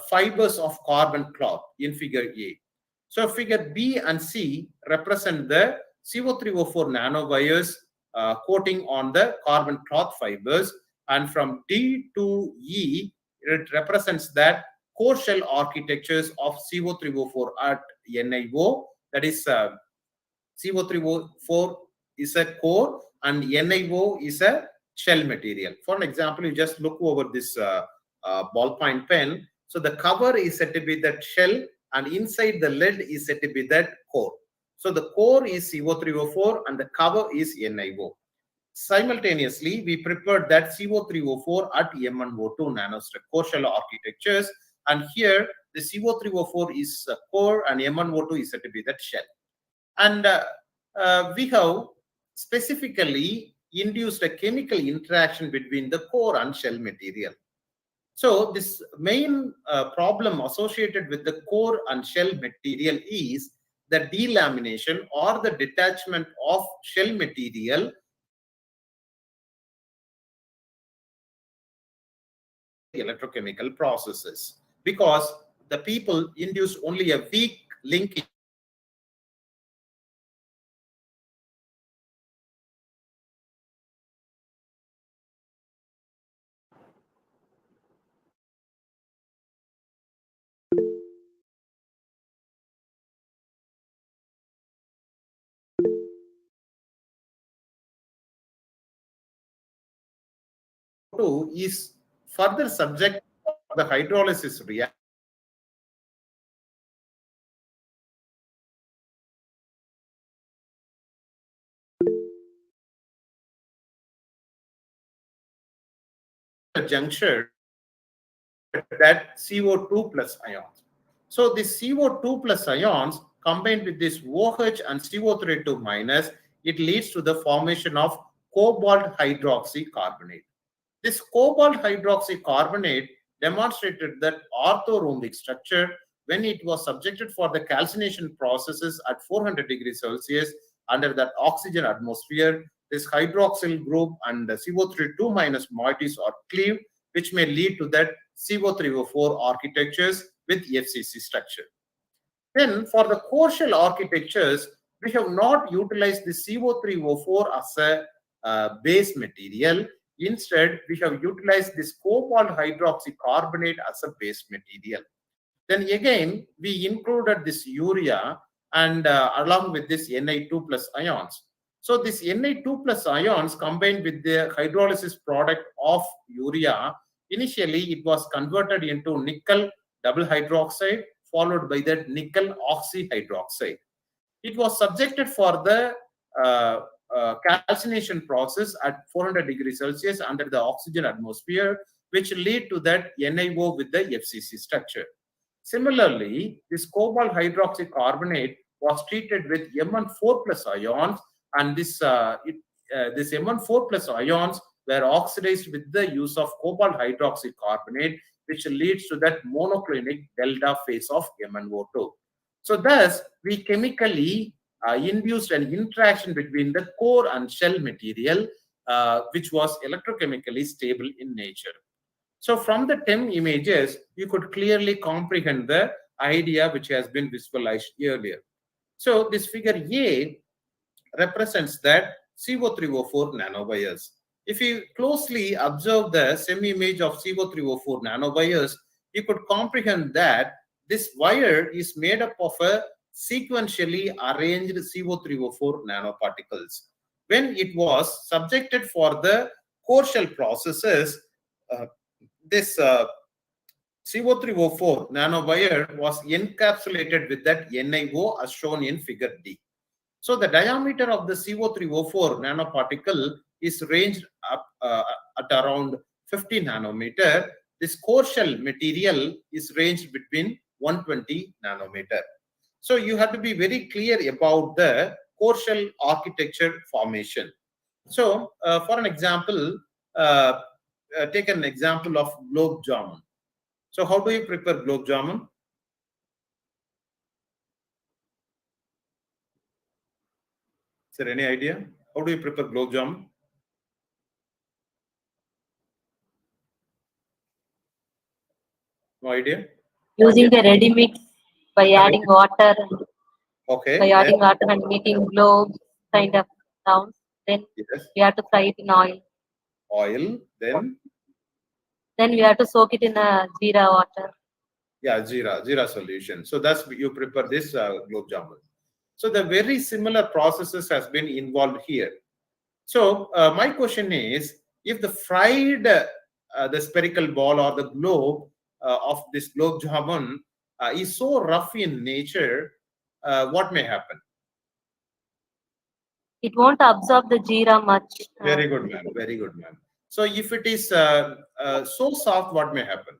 fibers of carbon cloth in figure A. So figure B and C represent the CO3O4 nanowires coating on the carbon cloth fibers, and from D to E, it represents that core shell architectures of CO3O4 at NIO. That is, CO3O4 is a core and NIO is a shell material. For an example, you just look over this ballpoint pen. So the cover is said to be that shell, and inside the lid is said to be that core. So the core is CO3O4 and the cover is NIO. Simultaneously, we prepared that CO3O4 at M1O2 nanostructure core shell architectures, and here the CO3O4 is a core and M1O2 is said to be that shell. And we have specifically induced a chemical interaction between the core and shell material. So this main problem associated with the core and shell material is the delamination or the detachment of shell material electrochemical processes, because the people induce only a weak linkage is further subject to the hydrolysis reaction. Juncture that CO2 plus ions. So the CO2 plus ions combined with this OH and CO32 minus, it leads to the formation of cobalt hydroxy carbonate. This cobalt hydroxy carbonate demonstrated that orthorhombic structure when it was subjected for the calcination processes at 400 degrees Celsius under that oxygen atmosphere. This hydroxyl group and the CO32 minus moieties are cleaved, which may lead to that CO3O4 architectures with FCC structure. Then for the core shell architectures, we have not utilized the CO3O4 as a base material. Instead, we have utilized this cobalt hydroxy carbonate as a base material. Then again, we included this urea and along with this Na2 plus ions. So this Na2 plus ions combined with the hydrolysis product of urea, initially it was converted into nickel double hydroxide followed by that nickel oxyhydroxide. It was subjected for the calcination process at 400 degrees Celsius under the oxygen atmosphere, which lead to that NiO with the FCC structure. Similarly, this cobalt hydroxy carbonate was treated with Mn4 plus ions, and this Mn4 plus ions were oxidized with the use of cobalt hydroxy carbonate, which leads to that monoclinic delta phase of MnO2. So thus, we chemically induced an interaction between the core and shell material, which was electrochemically stable in nature. So from the TEM images, you could clearly comprehend the idea which has been visualized earlier. So this figure A represents that CO3O4 nanowires. If you closely observe the SEM image of CO3O4 nanowires, you could comprehend that this wire is made up of a sequentially arranged CO3O4 nanoparticles. When it was subjected for the core shell processes, this CO3O4 nanowire was encapsulated with that NiO as shown in figure D. So the diameter of the CO3O4 nanoparticle is ranged up at around 50 nanometer. This core shell material is ranged between 120 nanometer. So you have to be very clear about the core shell architecture formation. So for an example, take an example of globe jamun. So how do you prepare globe jamun? Is there any idea? How do you prepare globe jamun? No idea? Using the ready mix by adding water. Okay. By adding water and making globes kind of sounds. Then yes. we have to fry it in oil. Oil, then? Then we have to soak it in a jeera water. Yeah, jeera solution. So that's you prepare this globe jamun. So the very similar processes has been involved here. So my question is, if the fried the spherical ball or the globe of this globe jamun is so rough in nature, what may happen? It won't absorb the jeera much. Very good, ma'am. Very good, ma'am. So if it is so soft, what may happen?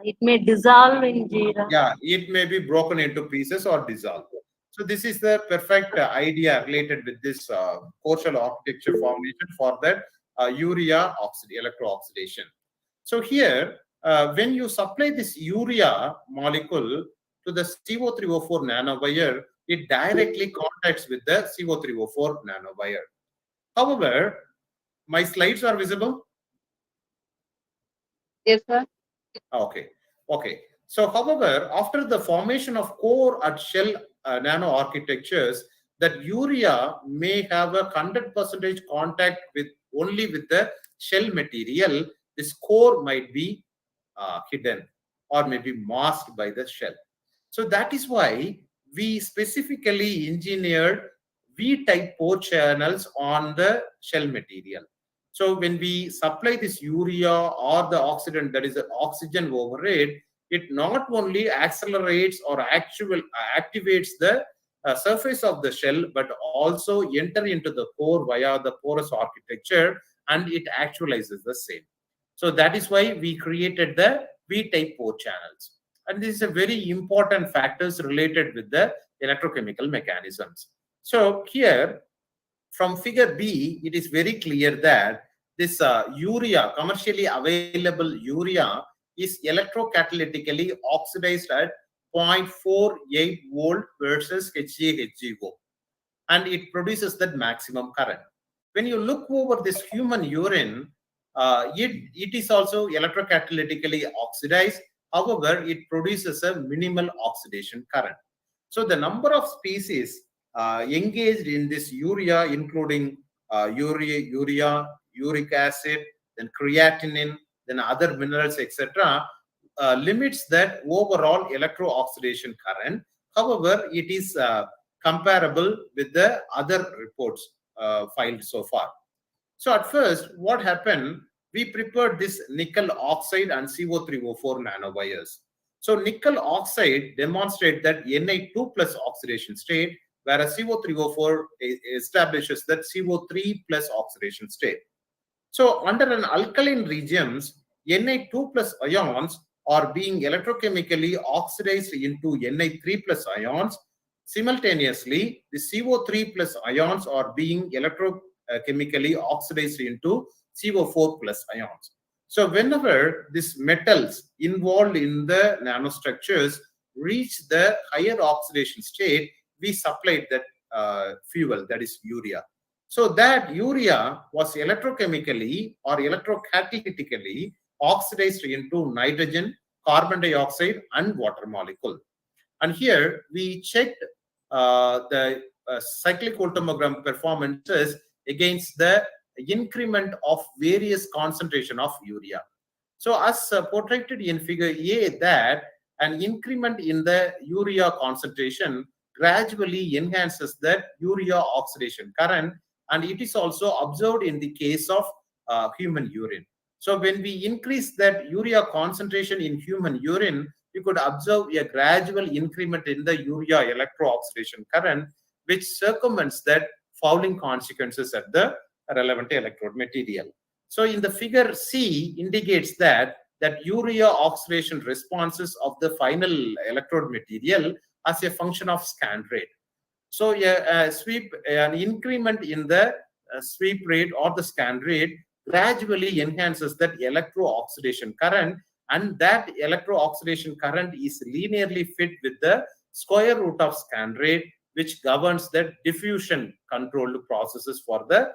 It may dissolve in jeera. Yeah, it may be broken into pieces or dissolved. So this is the perfect idea related with this core shell architecture formation for that urea electrooxidation. So here, when you supply this urea molecule to the CO3O4 nanowire, it directly contacts with the CO3O4 nanowire. However, my slides are visible? Yes, sir. Okay. Okay. So, however, after the formation of core at shell nano architectures, that urea may have a 100% contact with only with the shell material. This core might be hidden or maybe masked by the shell. So that is why we specifically engineered V-type pore channels on the shell material. So when we supply this urea or the oxidant, that is the oxygen overrate, it not only accelerates or activates the surface of the shell, but also enter into the core via the porous architecture, and it actualizes the same. So that is why we created the V-type pore channels. And this is a very important factors related with the electrochemical mechanisms. So here, from figure B, it is very clear that this urea, commercially available urea, is electrocatalytically oxidized at 0.48 volt versus HgHgO, and it produces that maximum current. When you look over this human urine, it is also electrocatalytically oxidized. However, it produces a minimal oxidation current. So the number of species engaged in this urea, including urea, uric acid, then creatinine, then other minerals, etc., limits that overall electro-oxidation current. However, it is comparable with the other reports filed so far. So at first, what happened? We prepared this nickel oxide and CO3O4 nanowires. So nickel oxide demonstrates that Na2 plus oxidation state, whereas CO3O4 establishes that CO3 plus oxidation state. So under an alkaline regimes, Na2 plus ions are being electrochemically oxidized into Na3 plus ions. Simultaneously, the CO3 plus ions are being electrochemically oxidized into CO4 plus ions. So whenever these metals involved in the nanostructures reach the higher oxidation state, we supplied that fuel, that is urea. So that urea was electrochemically or electrocatalytically oxidized into nitrogen, carbon dioxide, and water molecule. And here we checked the cyclic voltammogram performances against the increment of various concentration of urea. So as portrayed in figure A, that an increment in the urea concentration gradually enhances the urea oxidation current, and it is also observed in the case of human urine. So when we increase that urea concentration in human urine, you could observe a gradual increment in the urea electro-oxidation current, which circumvents that fouling consequences at the relevant electrode material. So in the figure C indicates that urea oxidation responses of the final electrode material as a function of scan rate. So an increment in the sweep rate or the scan rate gradually enhances that electro-oxidation current, and that electro-oxidation current is linearly fit with the square root of scan rate, which governs the diffusion controlled processes for the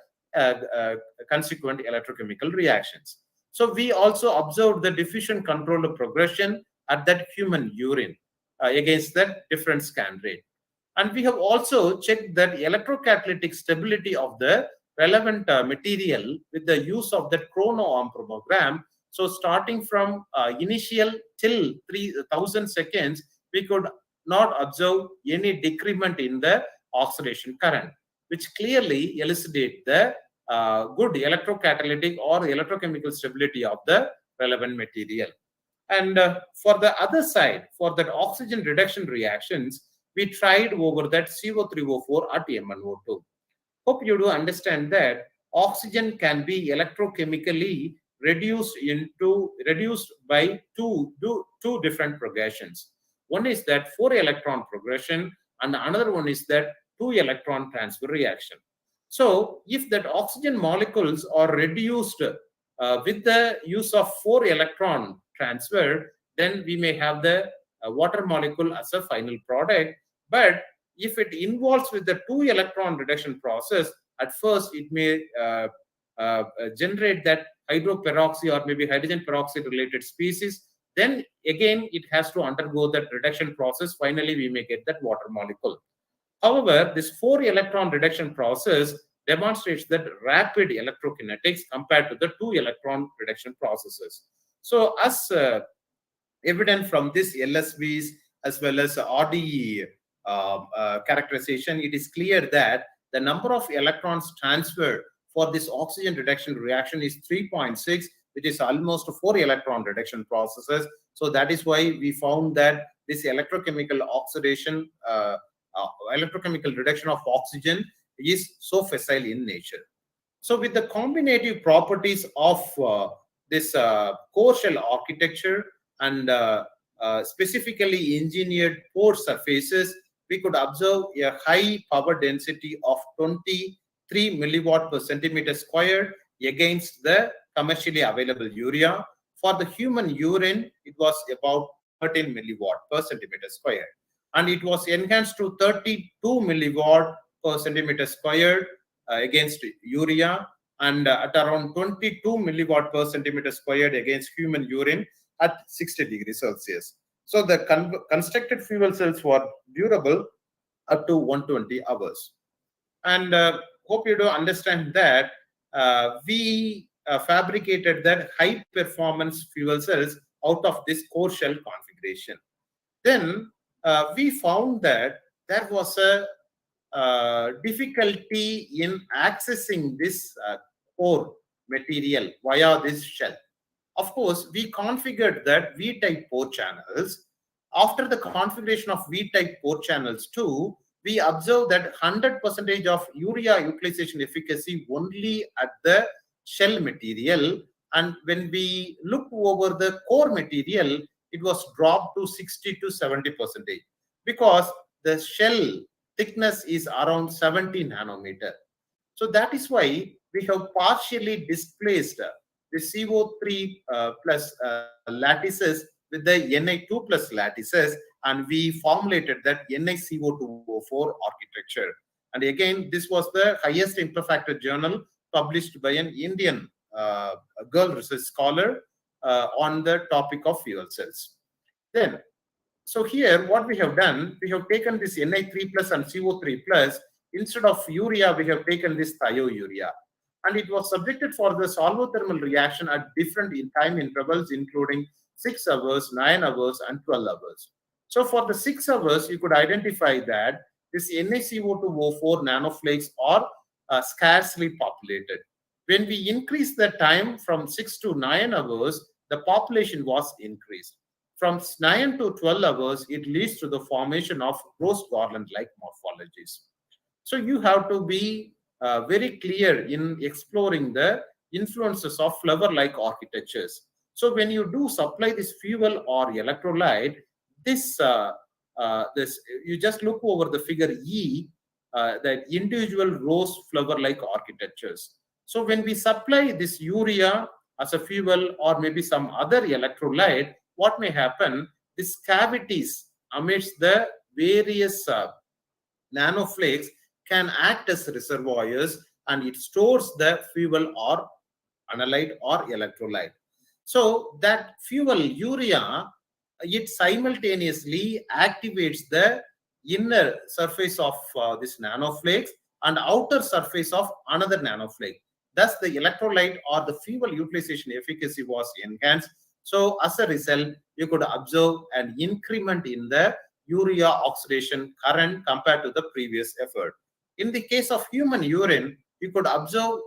consequent electrochemical reactions. So we also observed the diffusion controlled progression at that human urine against that different scan rate. And we have also checked that electrocatalytic stability of the relevant material with the use of the chrono-ohm. So starting from initial till 3000 seconds, we could not observe any decrement in the oxidation current, which clearly elucidate the good electrocatalytic or electrochemical stability of the relevant material. And for the other side, for that oxygen reduction reactions, we tried over that CO3O4 at MnO2. Hope you do understand that oxygen can be electrochemically reduced by two different progressions. One is that 4-electron progression, and another one is that 2-electron transfer reaction. So if that oxygen molecules are reduced with the use of 4-electron transfer, then we may have the water molecule as a final product. But if it involves with the 2-electron reduction process, at first it may generate that hydroperoxy or maybe hydrogen peroxide related species. Then again, it has to undergo that reduction process. Finally, we may get that water molecule. However, this 4-electron reduction process demonstrates that rapid electrokinetics compared to the 2-electron reduction processes. So as evident from this LSVs as well as RDE characterization, it is clear that the number of electrons transferred for this oxygen reduction reaction is 3.6, which is almost 4-electron reduction processes. So that is why we found that this electrochemical oxidation, electrochemical reduction of oxygen is so facile in nature. So with the combinative properties of this core shell architecture and specifically engineered pore surfaces, we could observe a high power density of 23 milliwatt per centimeter squared against the commercially available urea. For the human urine, it was about 13 milliwatt per centimeter squared. And it was enhanced to 32 milliwatt per centimeter squared against urea, and at around 22 milliwatt per centimeter squared against human urine at 60 degrees Celsius. So the constructed fuel cells were durable up to 120 hours. And hope you do understand that we fabricated that high performance fuel cells out of this core shell configuration. Then we found that there was a difficulty in accessing this core material via this shell. Of course, we configured that V-type pore channels, After the configuration of V-type pore channels too, we observe that 100% of urea utilization efficacy only at the shell material. And when we look over the core material, it was dropped to 60 to 70% because the shell thickness is around 70 nanometer. So that is why we have partially displaced the CO3 plus lattices with the Na2 plus lattices, and we formulated that NiCO2O4 architecture. And again, this was the highest impact factor journal published by an Indian girl research scholar on the topic of fuel cells. Then, so here what we have done, we have taken this Ni3 plus and CO3 plus. Instead of urea, we have taken this thiourea. And it was subjected for the solvothermal reaction at different time intervals, including 6 hours, 9 hours, and 12 hours. So for the 6 hours, you could identify that this NaCO2O4 nanoflakes are scarcely populated. When we increase the time from 6 to 9 hours, the population was increased. From 9 to 12 hours, it leads to the formation of rose garland-like morphologies. So you have to be very clear in exploring the influences of flower-like architectures. So when you do supply this fuel or electrolyte, this you just look over the figure E, the individual rose flower-like architectures. So when we supply this urea as a fuel or maybe some other electrolyte, what may happen? These cavities amidst the various nanoflakes can act as reservoirs, and it stores the fuel or analyte or electrolyte. So that fuel urea, it simultaneously activates the inner surface of this nanoflakes and outer surface of another nanoflake. Thus, the electrolyte or the fuel utilization efficacy was enhanced. So as a result, you could observe an increment in the urea oxidation current compared to the previous effort. In the case of human urine, you could observe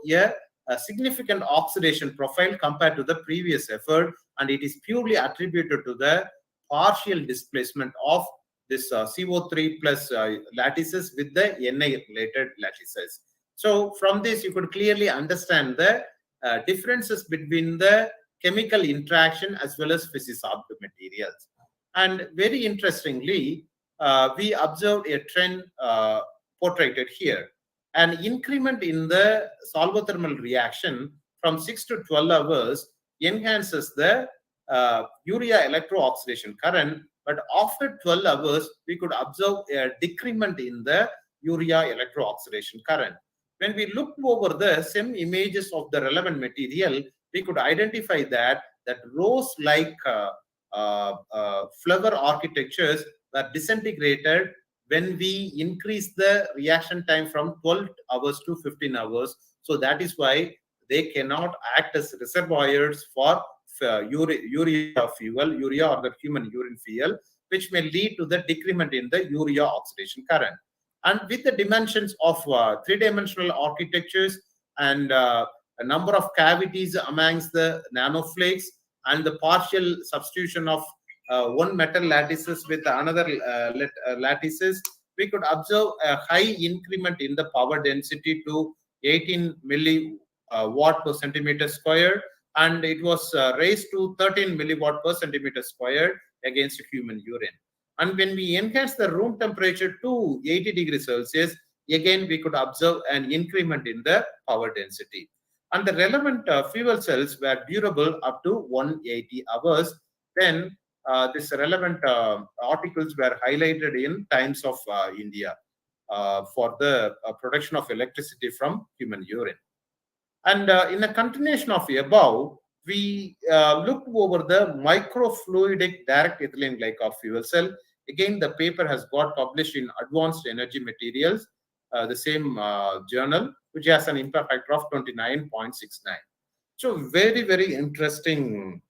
a significant oxidation profile compared to the previous effort, and it is purely attributed to the partial displacement of this CO3 plus lattices with the Na-related lattices. So from this, you could clearly understand the differences between the chemical interaction as well as physics of the materials. And very interestingly, we observed a trend portrayed here. An increment in the solvothermal reaction from 6 to 12 hours enhances the urea electro-oxidation current, but after 12 hours, we could observe a decrement in the urea electro-oxidation current. When we look over the same images of the relevant material, we could identify that rose-like flower architectures were disintegrated when we increase the reaction time from 12 hours to 15 hours. So that is why they cannot act as reservoirs for urea fuel, urea or the human urine fuel, which may lead to the decrement in the urea oxidation current. And with the dimensions of three-dimensional architectures and a number of cavities amongst the nanoflakes and the partial substitution of one metal lattices with another lattices, we could observe a high increment in the power density to 18 milliwatt per centimeter square, and it was raised to 13 milliwatt per centimeter square against human urine. And when we enhance the room temperature to 80 degrees Celsius, again we could observe an increment in the power density. And the relevant fuel cells were durable up to 180 hours. Then these relevant articles were highlighted in Times of India for the production of electricity from human urine. And in a continuation of the above, we looked over the microfluidic direct ethylene glycol fuel cell. Again, the paper has got published in Advanced Energy Materials, the same journal, which has an impact factor of 29.69. So very, very interesting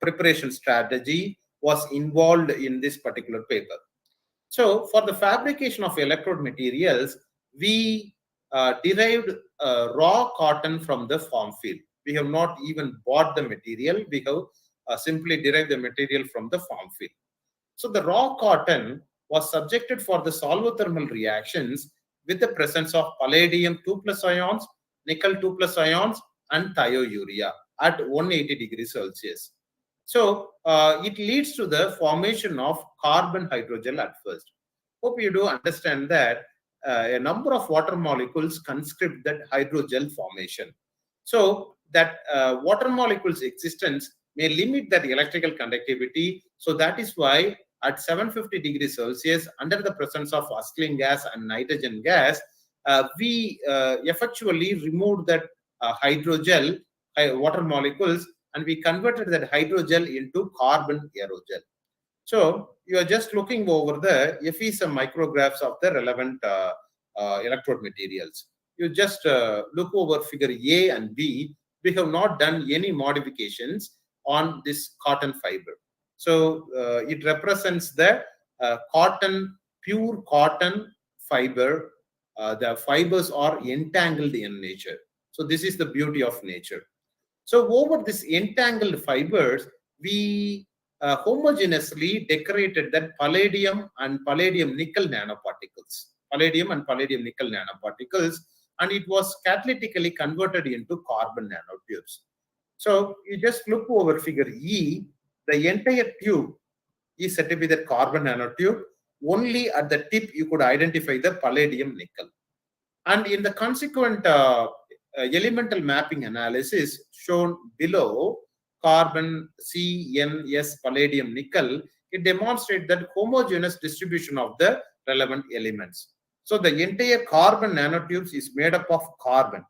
preparation strategy was involved in this particular paper. So for the fabrication of electrode materials, we derived raw cotton from the farm field. We have not even bought the material. We have simply derived the material from the farm field. So the raw cotton was subjected for the solvothermal reactions with the presence of palladium 2 plus ions, nickel 2 plus ions, and thiourea at 180 degrees Celsius. So it leads to the formation of carbon hydrogel at first. Hope you do understand that a number of water molecules conscript that hydrogel formation. So that water molecules existence may limit that electrical conductivity. So that is why at 750 degrees Celsius, under the presence of acetylene gas and nitrogen gas, we effectually removed that hydrogel water molecules, and we converted that hydrogel into carbon aerogel. So you are just looking over the FESM micrographs of the relevant electrode materials. You just look over figure A and B. We have not done any modifications on this cotton fiber. So it represents the cotton, pure cotton fiber. The fibers are entangled in nature. So this is the beauty of nature. So over these entangled fibers, we homogeneously decorated that palladium and palladium nickel nanoparticles. Palladium and palladium nickel nanoparticles, and it was catalytically converted into carbon nanotubes. So you just look over figure E, the entire tube is said to be the carbon nanotube. Only at the tip you could identify the palladium nickel. And in the consequent elemental mapping analysis shown below, carbon, CNS, palladium, nickel, it demonstrates that homogeneous distribution of the relevant elements. So the entire carbon nanotubes is made up of carbon,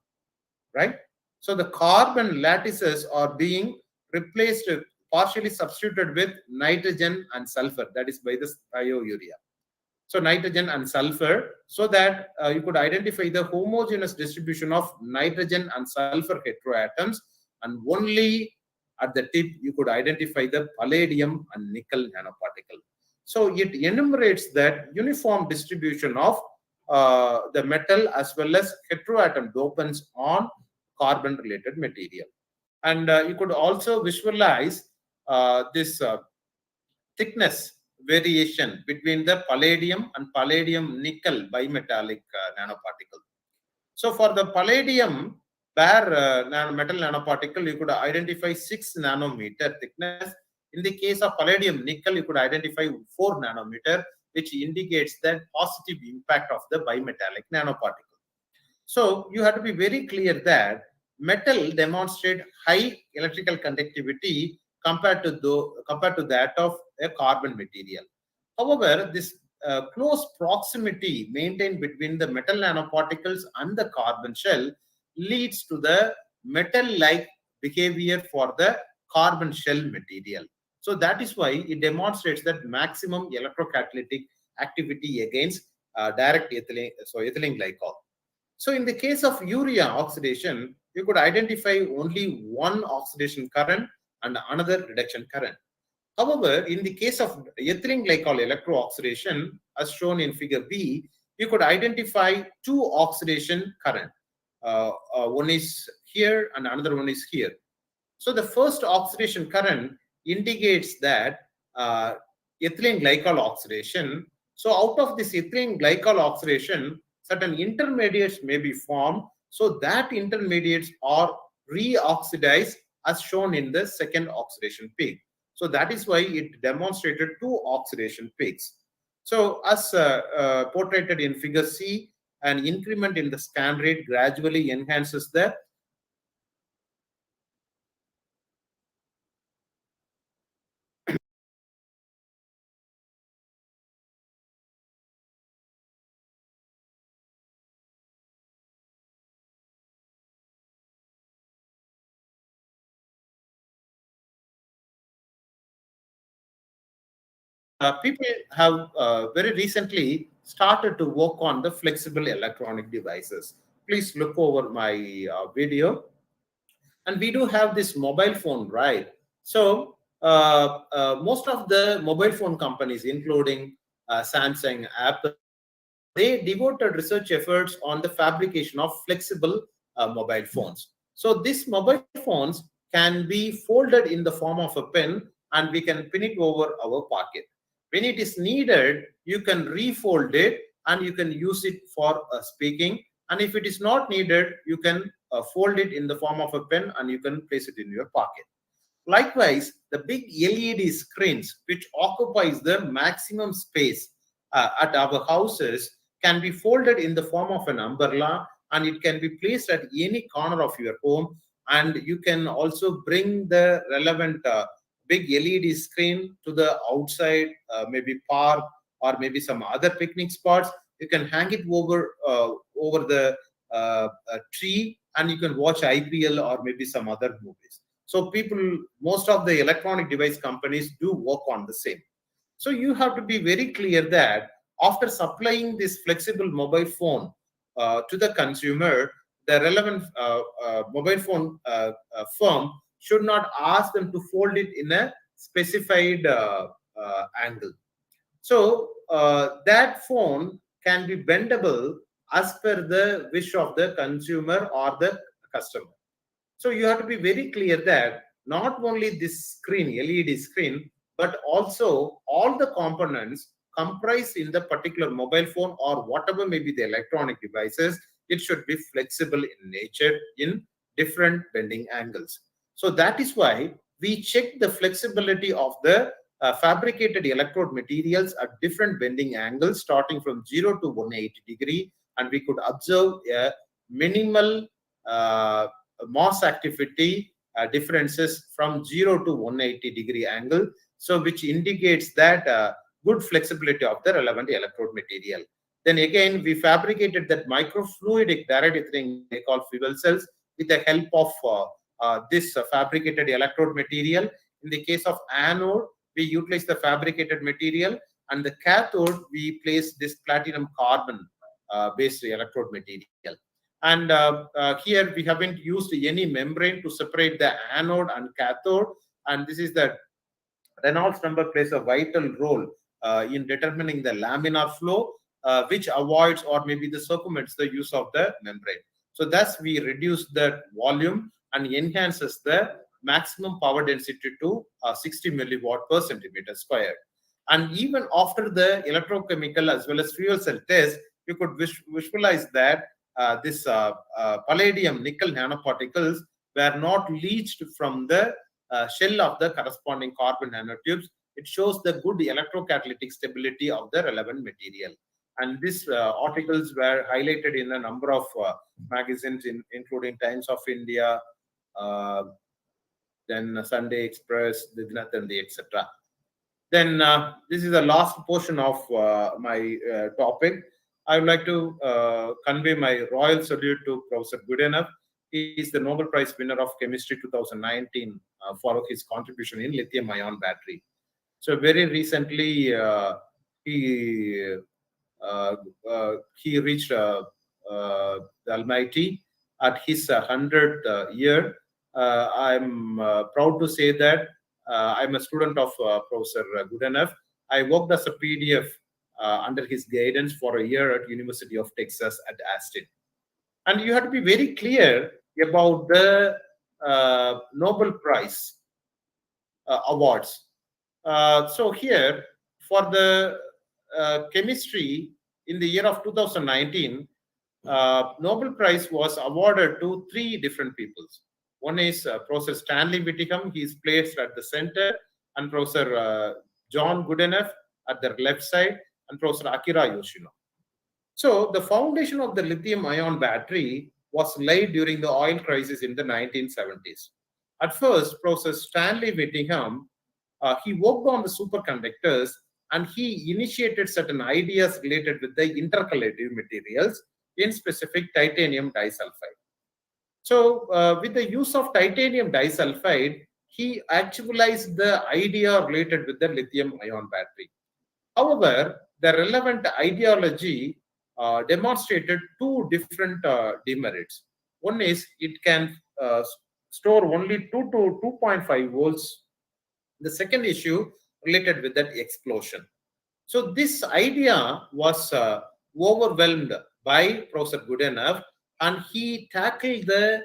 right? So the carbon lattices are being replaced, partially substituted with nitrogen and sulfur, that is by the thiourea. So nitrogen and sulfur, so that you could identify the homogeneous distribution of nitrogen and sulfur heteroatoms, and only at the tip you could identify the palladium and nickel nanoparticle. So it enumerates that uniform distribution of the metal as well as heteroatom dopants on carbon related material. And you could also visualize this thickness variation between the palladium and palladium nickel bimetallic nanoparticle. So for the palladium bare metal nanoparticle, you could identify 6 nanometer thickness. In the case of palladium nickel, you could identify 4 nanometer, which indicates the positive impact of the bimetallic nanoparticle. So you have to be very clear that metal demonstrate high electrical conductivity compared to that of a carbon material. However, this close proximity maintained between the metal nanoparticles and the carbon shell leads to the metal-like behavior for the carbon shell material. So that is why it demonstrates that maximum electrocatalytic activity against direct ethylene glycol. So in the case of urea oxidation, you could identify only one oxidation current and another reduction current. However, in the case of ethylene glycol electrooxidation, as shown in figure B, you could identify 2 oxidation current. One is here and another one is here. So the first oxidation current indicates that ethylene glycol oxidation. So out of this ethylene glycol oxidation, certain intermediates may be formed. So that intermediates are reoxidized as shown in the second oxidation peak. So that is why it demonstrated 2 oxidation peaks. So as portrayed in figure C, an increment in the scan rate gradually enhances the people have very recently started to work on the flexible electronic devices. Please look over my video. And we do have this mobile phone, right? So most of the mobile phone companies, including Samsung, Apple, they devoted research efforts on the fabrication of flexible mobile phones. So these mobile phones can be folded in the form of a pen, and we can pin it over our pocket. When it is needed, you can refold it and you can use it for speaking. And if it is not needed, you can fold it in the form of a pen and you can place it in your pocket. Likewise, the big LED screens, which occupies the maximum space at our houses, can be folded in the form of an umbrella, and it can be placed at any corner of your home. And you can also bring the relevant big LED screen to the outside, maybe park or maybe some other picnic spots. You can hang it over the tree, and you can watch IPL or maybe some other movies. So most of the electronic device companies do work on the same. So you have to be very clear that after supplying this flexible mobile phone to the consumer, the relevant mobile phone firm should not ask them to fold it in a specified angle. So that phone can be bendable as per the wish of the consumer or the customer. So you have to be very clear that not only this screen, LED screen, but also all the components comprised in the particular mobile phone or whatever may be the electronic devices, it should be flexible in nature in different bending angles. So that is why we check the flexibility of the fabricated electrode materials at different bending angles starting from 0 to 180 degree, and we could observe a minimal mass activity differences from 0 to 180 degree angle, so which indicates that good flexibility of the relevant electrode material. Then again, we fabricated that microfluidic direct ethering called fuel cells with the help of this fabricated electrode material. In the case of anode, we utilize the fabricated material, and the cathode, we place this platinum carbon based electrode material. And here we haven't used any membrane to separate the anode and cathode. And this is the Reynolds number plays a vital role in determining the laminar flow, which avoids or maybe the circumvents the use of the membrane. So thus we reduce the volume and enhances the maximum power density to 60 milliwatt per centimeter square. And even after the electrochemical as well as fuel cell test, you could visualize that this palladium nickel nanoparticles were not leached from the shell of the corresponding carbon nanotubes. It shows the good electrocatalytic stability of the relevant material. And these articles were highlighted in a number of magazines, including Times of India, then Sunday Express, Dinatandi, etc. Then this is the last portion of my topic. I would like to convey my royal salute to Professor Goodenough. He is the Nobel Prize winner of Chemistry 2019 for his contribution in lithium-ion battery. So very recently, he reached the Almighty at his 100th year. I'm proud to say that I'm a student of Professor Goodenough. I worked as a PDF under his guidance for a year at University of Texas at Austin. And you have to be very clear about the Nobel Prize awards. So here, for the chemistry in the year of 2019, Nobel Prize was awarded to 3 different peoples. One is Professor Stanley Whittingham. He is placed at the center, and Professor John Goodenough at the left side, and Professor Akira Yoshino. So the foundation of the lithium-ion battery was laid during the oil crisis in the 1970s. At first, Professor Stanley Whittingham, he worked on the superconductors, and he initiated certain ideas related with the intercalative materials, in specific titanium disulfide. So with the use of titanium disulfide, he actualized the idea related with the lithium-ion battery. However, the relevant ideology demonstrated 2 different demerits. One is it can store only 2 to 2.5 volts. The second issue related with that explosion. So this idea was overwhelmed by Professor Goodenough, and he tackled the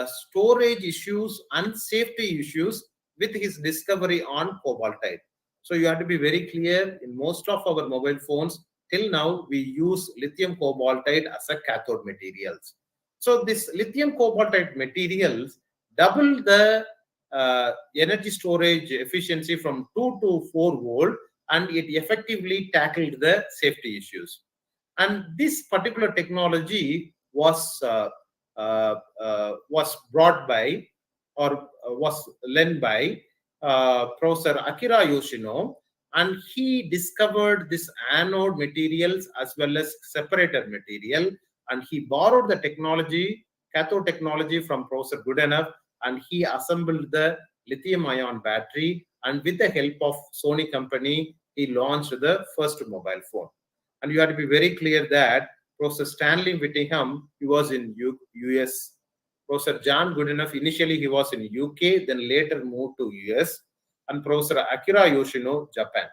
storage issues and safety issues with his discovery on cobaltite. So you have to be very clear. In most of our mobile phones, till now, we use lithium cobaltite as a cathode materials. So this lithium cobaltite materials double the energy storage efficiency from 2 to 4 volt, and it effectively tackled the safety issues. And this particular technology was brought by or was led by Professor Akira Yoshino, and he discovered this anode materials as well as separator material, and he borrowed the technology, cathode technology, from Professor Goodenough, and he assembled the lithium ion battery, and with the help of Sony company, he launched the first mobile phone. And you have to be very clear that Professor Stanley Whittingham, he was in US. Professor John Goodenough, initially he was in UK, then later moved to US. And Professor Akira Yoshino, Japan.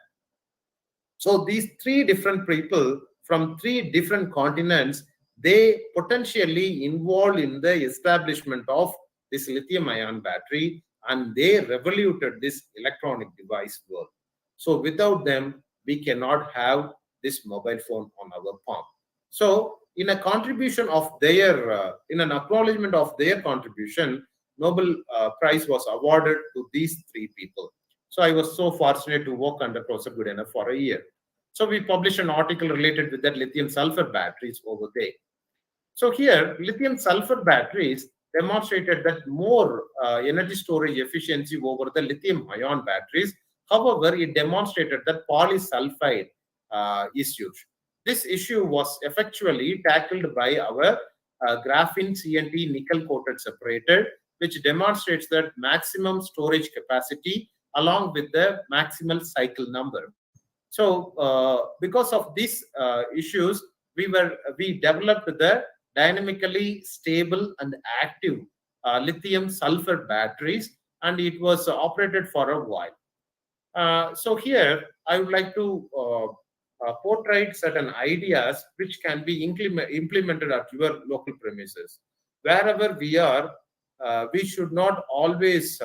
So these three different people from three different continents, they potentially involved in the establishment of this lithium ion battery, and they revoluted this electronic device world. So without them, we cannot have this mobile phone on our palm. So in a contribution of their, in an acknowledgement of their contribution, Nobel Prize was awarded to these three people. So I was so fortunate to work under Professor Goodenough for a year. So we published an article related with that lithium sulfur batteries over there. So here, lithium sulfur batteries demonstrated that more energy storage efficiency over the lithium ion batteries. However, it demonstrated that polysulfide issues. This issue was effectually tackled by our graphene CNT nickel coated separator, which demonstrates that maximum storage capacity along with the maximal cycle number. So because of these issues, we developed the dynamically stable and active lithium sulfur batteries, and it was operated for a while. So here I would like to portray certain ideas which can be implemented at your local premises. Wherever we are, we should not always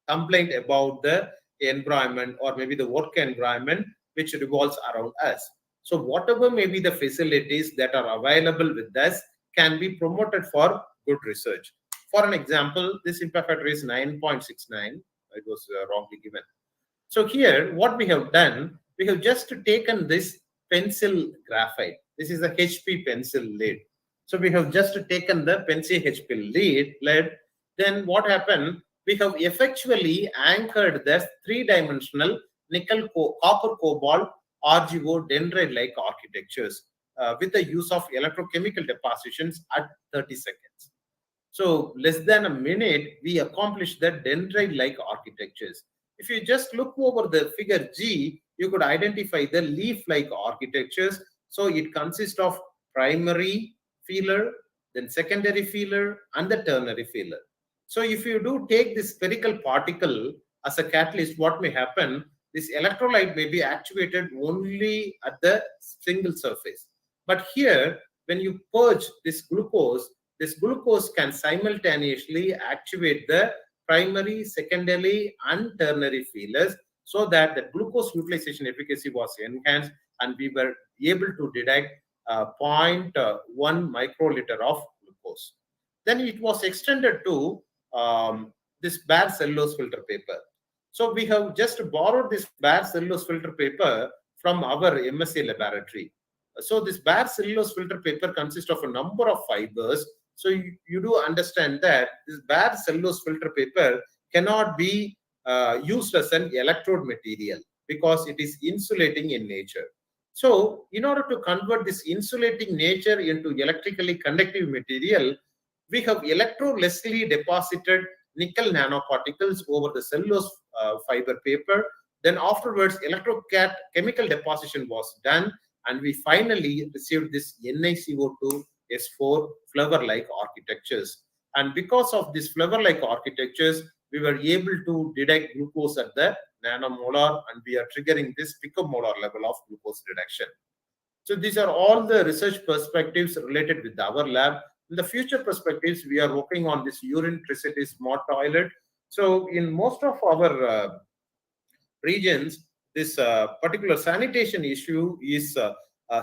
complain about the environment or maybe the work environment which revolves around us. So whatever may be the facilities that are available with us can be promoted for good research. For an example, this impact factor is 9.69. It was wrongly given. So here, what we have done, we have just taken this pencil graphite. This is the HP pencil lead. So we have just taken the pencil HP lead. Then what happened? We have effectually anchored the three-dimensional nickel copper cobalt RGO dendrite-like architectures with the use of electrochemical depositions at 30 seconds. So less than a minute, we accomplished the dendrite-like architectures. If you just look over the figure G, you could identify the leaf-like architectures. So it consists of primary feeler, then secondary feeler, and the ternary feeler. So if you do take this spherical particle as a catalyst, what may happen? This electrolyte may be actuated only at the single surface. But here, when you purge this glucose can simultaneously actuate the primary, secondary, and ternary feelers, so that the glucose utilization efficacy was enhanced, and we were able to detect 0.1 microliter of glucose. Then it was extended to this bare cellulose filter paper. So we have just borrowed this bare cellulose filter paper from our MSc laboratory. So this bare cellulose filter paper consists of a number of fibers. So you do understand that this bare cellulose filter paper cannot be used as an electrode material because it is insulating in nature. So in order to convert this insulating nature into electrically conductive material, we have electrolessly deposited nickel nanoparticles over the cellulose fiber paper. Then afterwards, electrochemical deposition was done, and we finally received this NiCO2 S4 flower-like architectures. And because of these flower-like architectures, we were able to detect glucose at the nanomolar, and we are triggering this picomolar level of glucose reduction. So these are all the research perspectives related with our lab. In the future perspectives, we are working on this urine tricity smart toilet. So in most of our regions, this particular sanitation issue is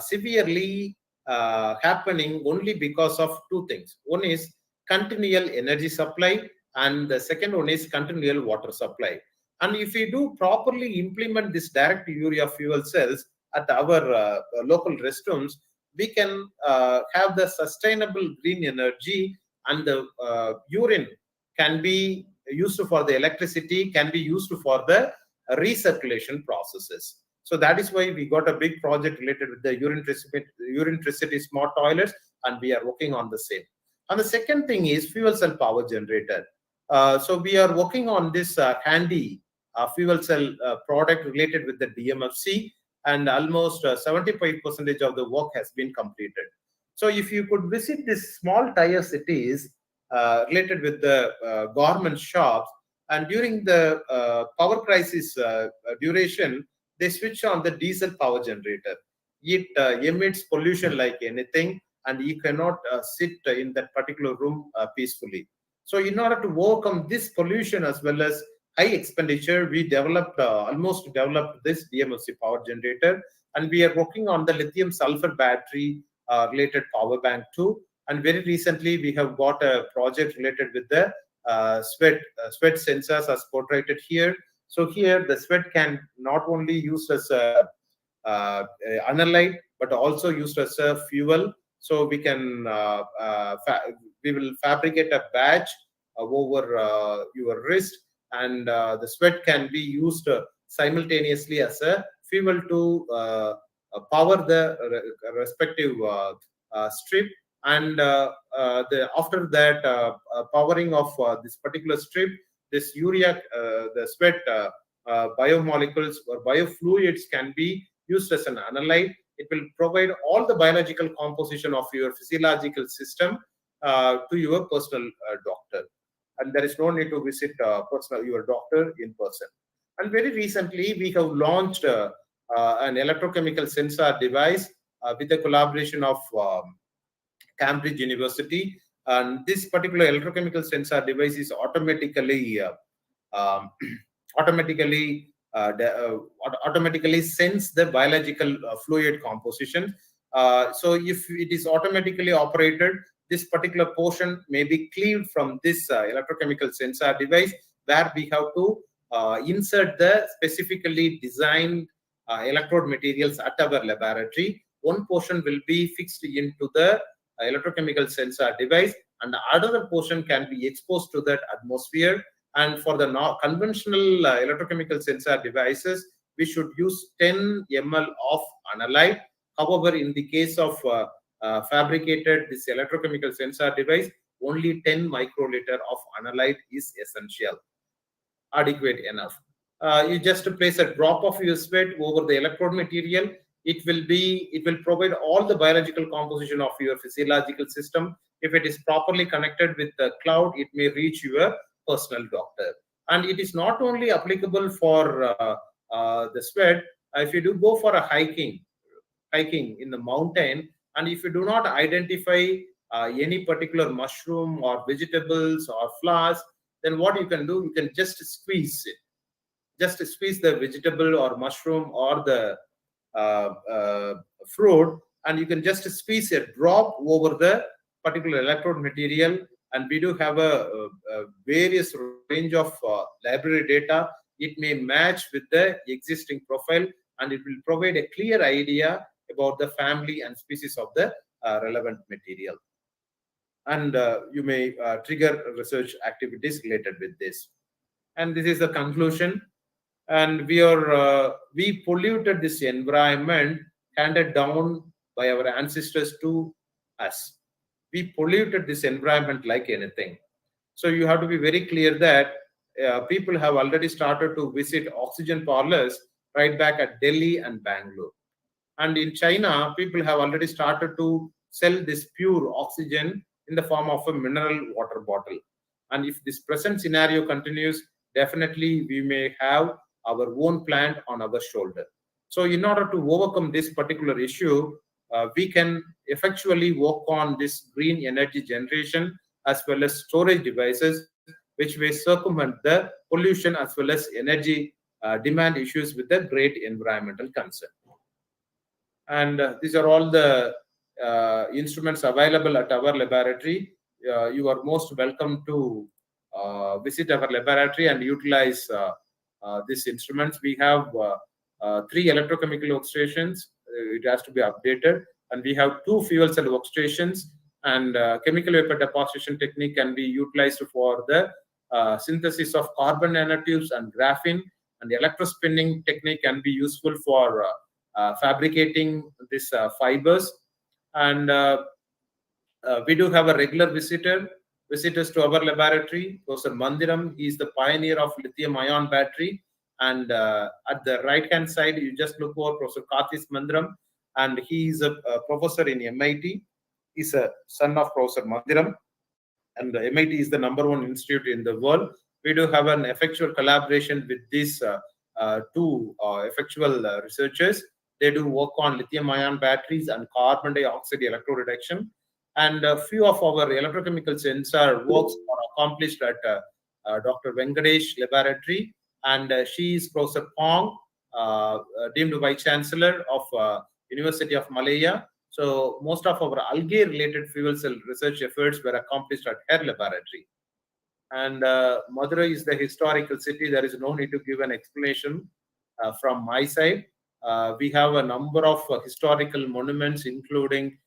severely happening only because of two things. One is continual energy supply, and the second one is continual water supply. And if we do properly implement this direct urea fuel cells at our local restrooms, we can have the sustainable green energy, and the urine can be used for the electricity, can be used for the recirculation processes. So that is why we got a big project related with the urine-tricity smart toilets, and we are working on the same. And the second thing is fuel cell power generator. So we are working on this handy fuel cell product related with the DMFC, and almost 75% of the work has been completed. So if you could visit these small tier cities related with the garment shops, and during the power crisis duration, they switch on the diesel power generator. It emits pollution like anything, and you cannot sit in that particular room peacefully. So in order to overcome this pollution as well as high expenditure, we almost developed this DMFC power generator, and we are working on the lithium sulfur battery related power bank too. And very recently, we have got a project related with the sweat sensors as portrayed here. So here, the sweat can not only used as a analyte, but also used as a fuel. So we can we will fabricate a badge over your wrist, and the sweat can be used simultaneously as a fuel to power the respective strip. And after that powering of this particular strip, this urea, the sweat biomolecules or biofluids can be used as an analyte. It will provide all the biological composition of your physiological system to your personal doctor. And there is no need to visit your doctor in person. And very recently, we have launched an electrochemical sensor device with the collaboration of Cambridge University. And this particular electrochemical sensor device is automatically sense the biological fluid composition. So if it is automatically operated, this particular portion may be cleaved from this electrochemical sensor device, where we have to insert the specifically designed electrode materials at our laboratory. One portion will be fixed into the electrochemical sensor device, and the other portion can be exposed to that atmosphere. And for the conventional electrochemical sensor devices, we should use 10 ml of analyte. However, in the case of fabricated this electrochemical sensor device, only 10 microliter of analyte is essential, adequate enough. You just place a drop of your sweat over the electrode material. It will provide all the biological composition of your physiological system. If it is properly connected with the cloud, it may reach your personal doctor. And it is not only applicable for the sweat. If you do go for a hiking in the mountain, and if you do not identify any particular mushroom or vegetables or flowers, then what you can do, you can just squeeze it. Just squeeze the vegetable or mushroom or the fruit, and you can just squeeze a drop over the particular electrode material. And we do have a various range of library data. It may match with the existing profile, and it will provide a clear idea about the family and species of the relevant material. And you may trigger research activities related with this. And this is the conclusion. And we polluted this environment handed down by our ancestors to us. We polluted this environment like anything. So you have to be very clear that people have already started to visit oxygen parlors right back at Delhi and Bangalore. And in China, people have already started to sell this pure oxygen in the form of a mineral water bottle. And if this present scenario continues, definitely we may have our own plant on our shoulder. So in order to overcome this particular issue, we can effectually work on this green energy generation as well as storage devices, which may circumvent the pollution as well as energy demand issues with a great environmental concern. And these are all the instruments available at our laboratory. You are most welcome to visit our laboratory and utilize these instruments. We have 3 electrochemical workstations. It has to be updated. And we have 2 fuel cell workstations. And chemical vapor deposition technique can be utilized for the synthesis of carbon nanotubes and graphene. And the electrospinning technique can be useful for fabricating these fibers. And we do have a regular visitors to our laboratory. Professor Mandiram, he is the pioneer of lithium-ion battery. And at the right-hand side, you just look for Professor Karthis Mandiram, and he is a professor in MIT. He's a son of Professor Mandiram, and the MIT is the #1 institute in the world. We do have an effectual collaboration with these 2 effectual researchers. They do work on lithium-ion batteries and carbon dioxide electroreduction. And a few of our electrochemical sensor works are accomplished at Dr. Venkatesh Laboratory. And she is Professor Pong, deemed Vice Chancellor of University of Malaya. So most of our algae-related fuel cell research efforts were accomplished at her laboratory. And Madurai is the historical city. There is no need to give an explanation from my side. We have a number of historical monuments, including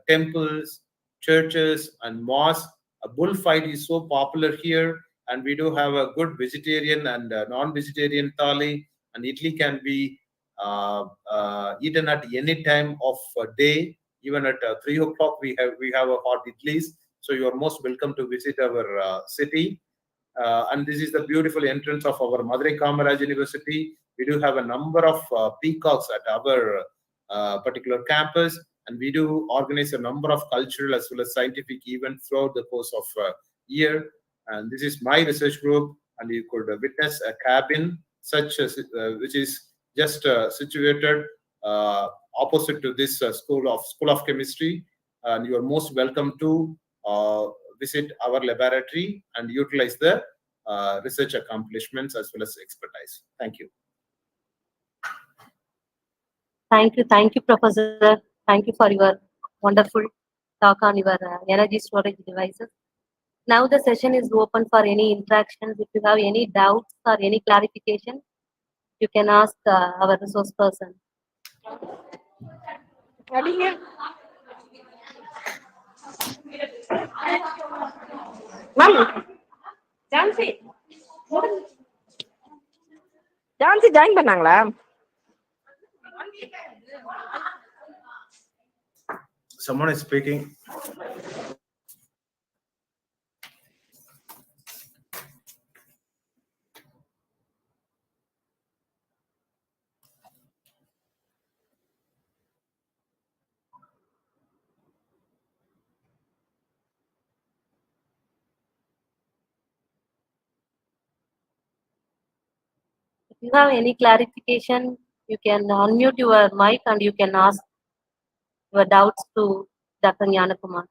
temples, churches, and mosques. A bullfight is so popular here, and we do have a good vegetarian and non-vegetarian thali. And idli can be eaten at any time of day. Even at 3 o'clock, we have a hot idlis. So you are most welcome to visit our city. And this is the beautiful entrance of our Madurai Kamaraj University. We do have a number of peacocks at our particular campus, and we do organize a number of cultural as well as scientific events throughout the course of year. And this is my research group, and you could witness a cabin such as which is just situated opposite to this School of Chemistry. And you are most welcome to visit our laboratory and utilize the research accomplishments as well as expertise. Thank you. Thank you, Professor. Thank you for your wonderful talk on your energy storage devices. Now the session is open for any interactions. If you have any doubts or any clarification, you can ask our resource person. Jhansi join பண்ணாங்களா? Someone is speaking. If you have any clarification, you can unmute your mic and you can ask your doubts to Dr. Gnanakumar.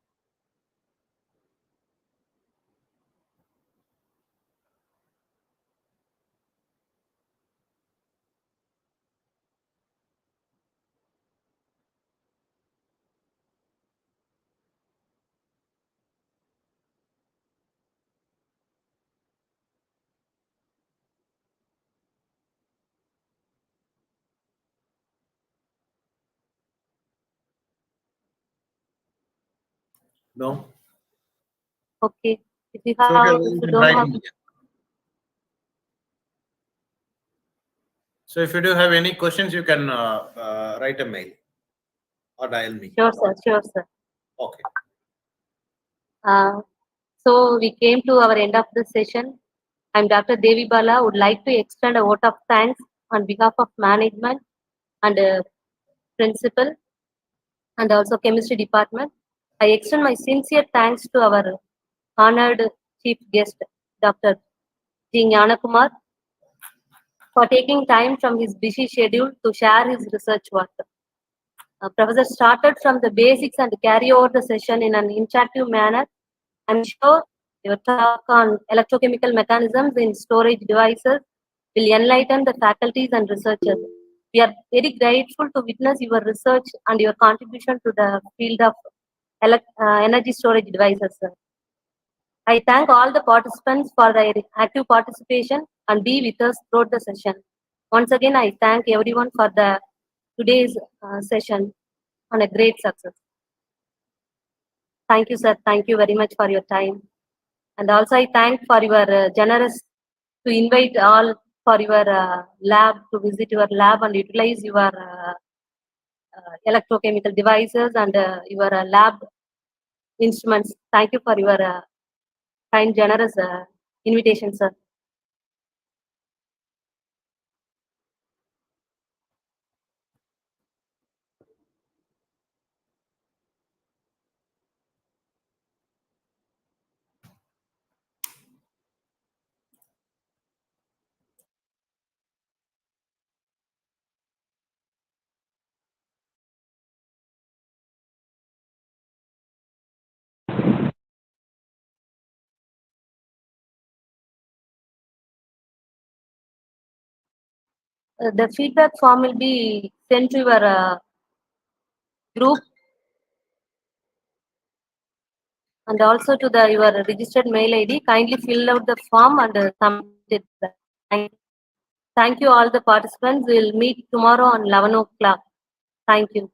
No. Okay. If you So have, you if you can don't write have, me. So if you do have any questions, you can write a mail or dial me. Sure, sir. Sure, sir. Okay. So we came to our end of the session. I'm Dr. Devi Bala. Would like to extend a vote of thanks on behalf of management and principal and also chemistry department. I extend my sincere thanks to our honored chief guest, Dr. G. Gnanakumar, for taking time from his busy schedule to share his research work. Professor started from the basics and carry over the session in an interactive manner. I'm sure your talk on electrochemical mechanisms in storage devices will enlighten the faculties and researchers. We are very grateful to witness your research and your contribution to the field of energy storage devices, sir. I thank all the participants for their active participation and be with us throughout the session. Once again, I thank everyone for the today's session on a great success. Thank you, sir. Thank you very much for your time. And also, I thank for your generous to invite all for your lab to visit your lab and utilize your electrochemical devices and your lab instruments. Thank you for your kind, generous invitation, sir. The feedback form will be sent to your group and also to the your registered mail ID. Kindly fill out the form and submit it. Thank you all the participants. We'll meet tomorrow on 11 o'clock. Thank you.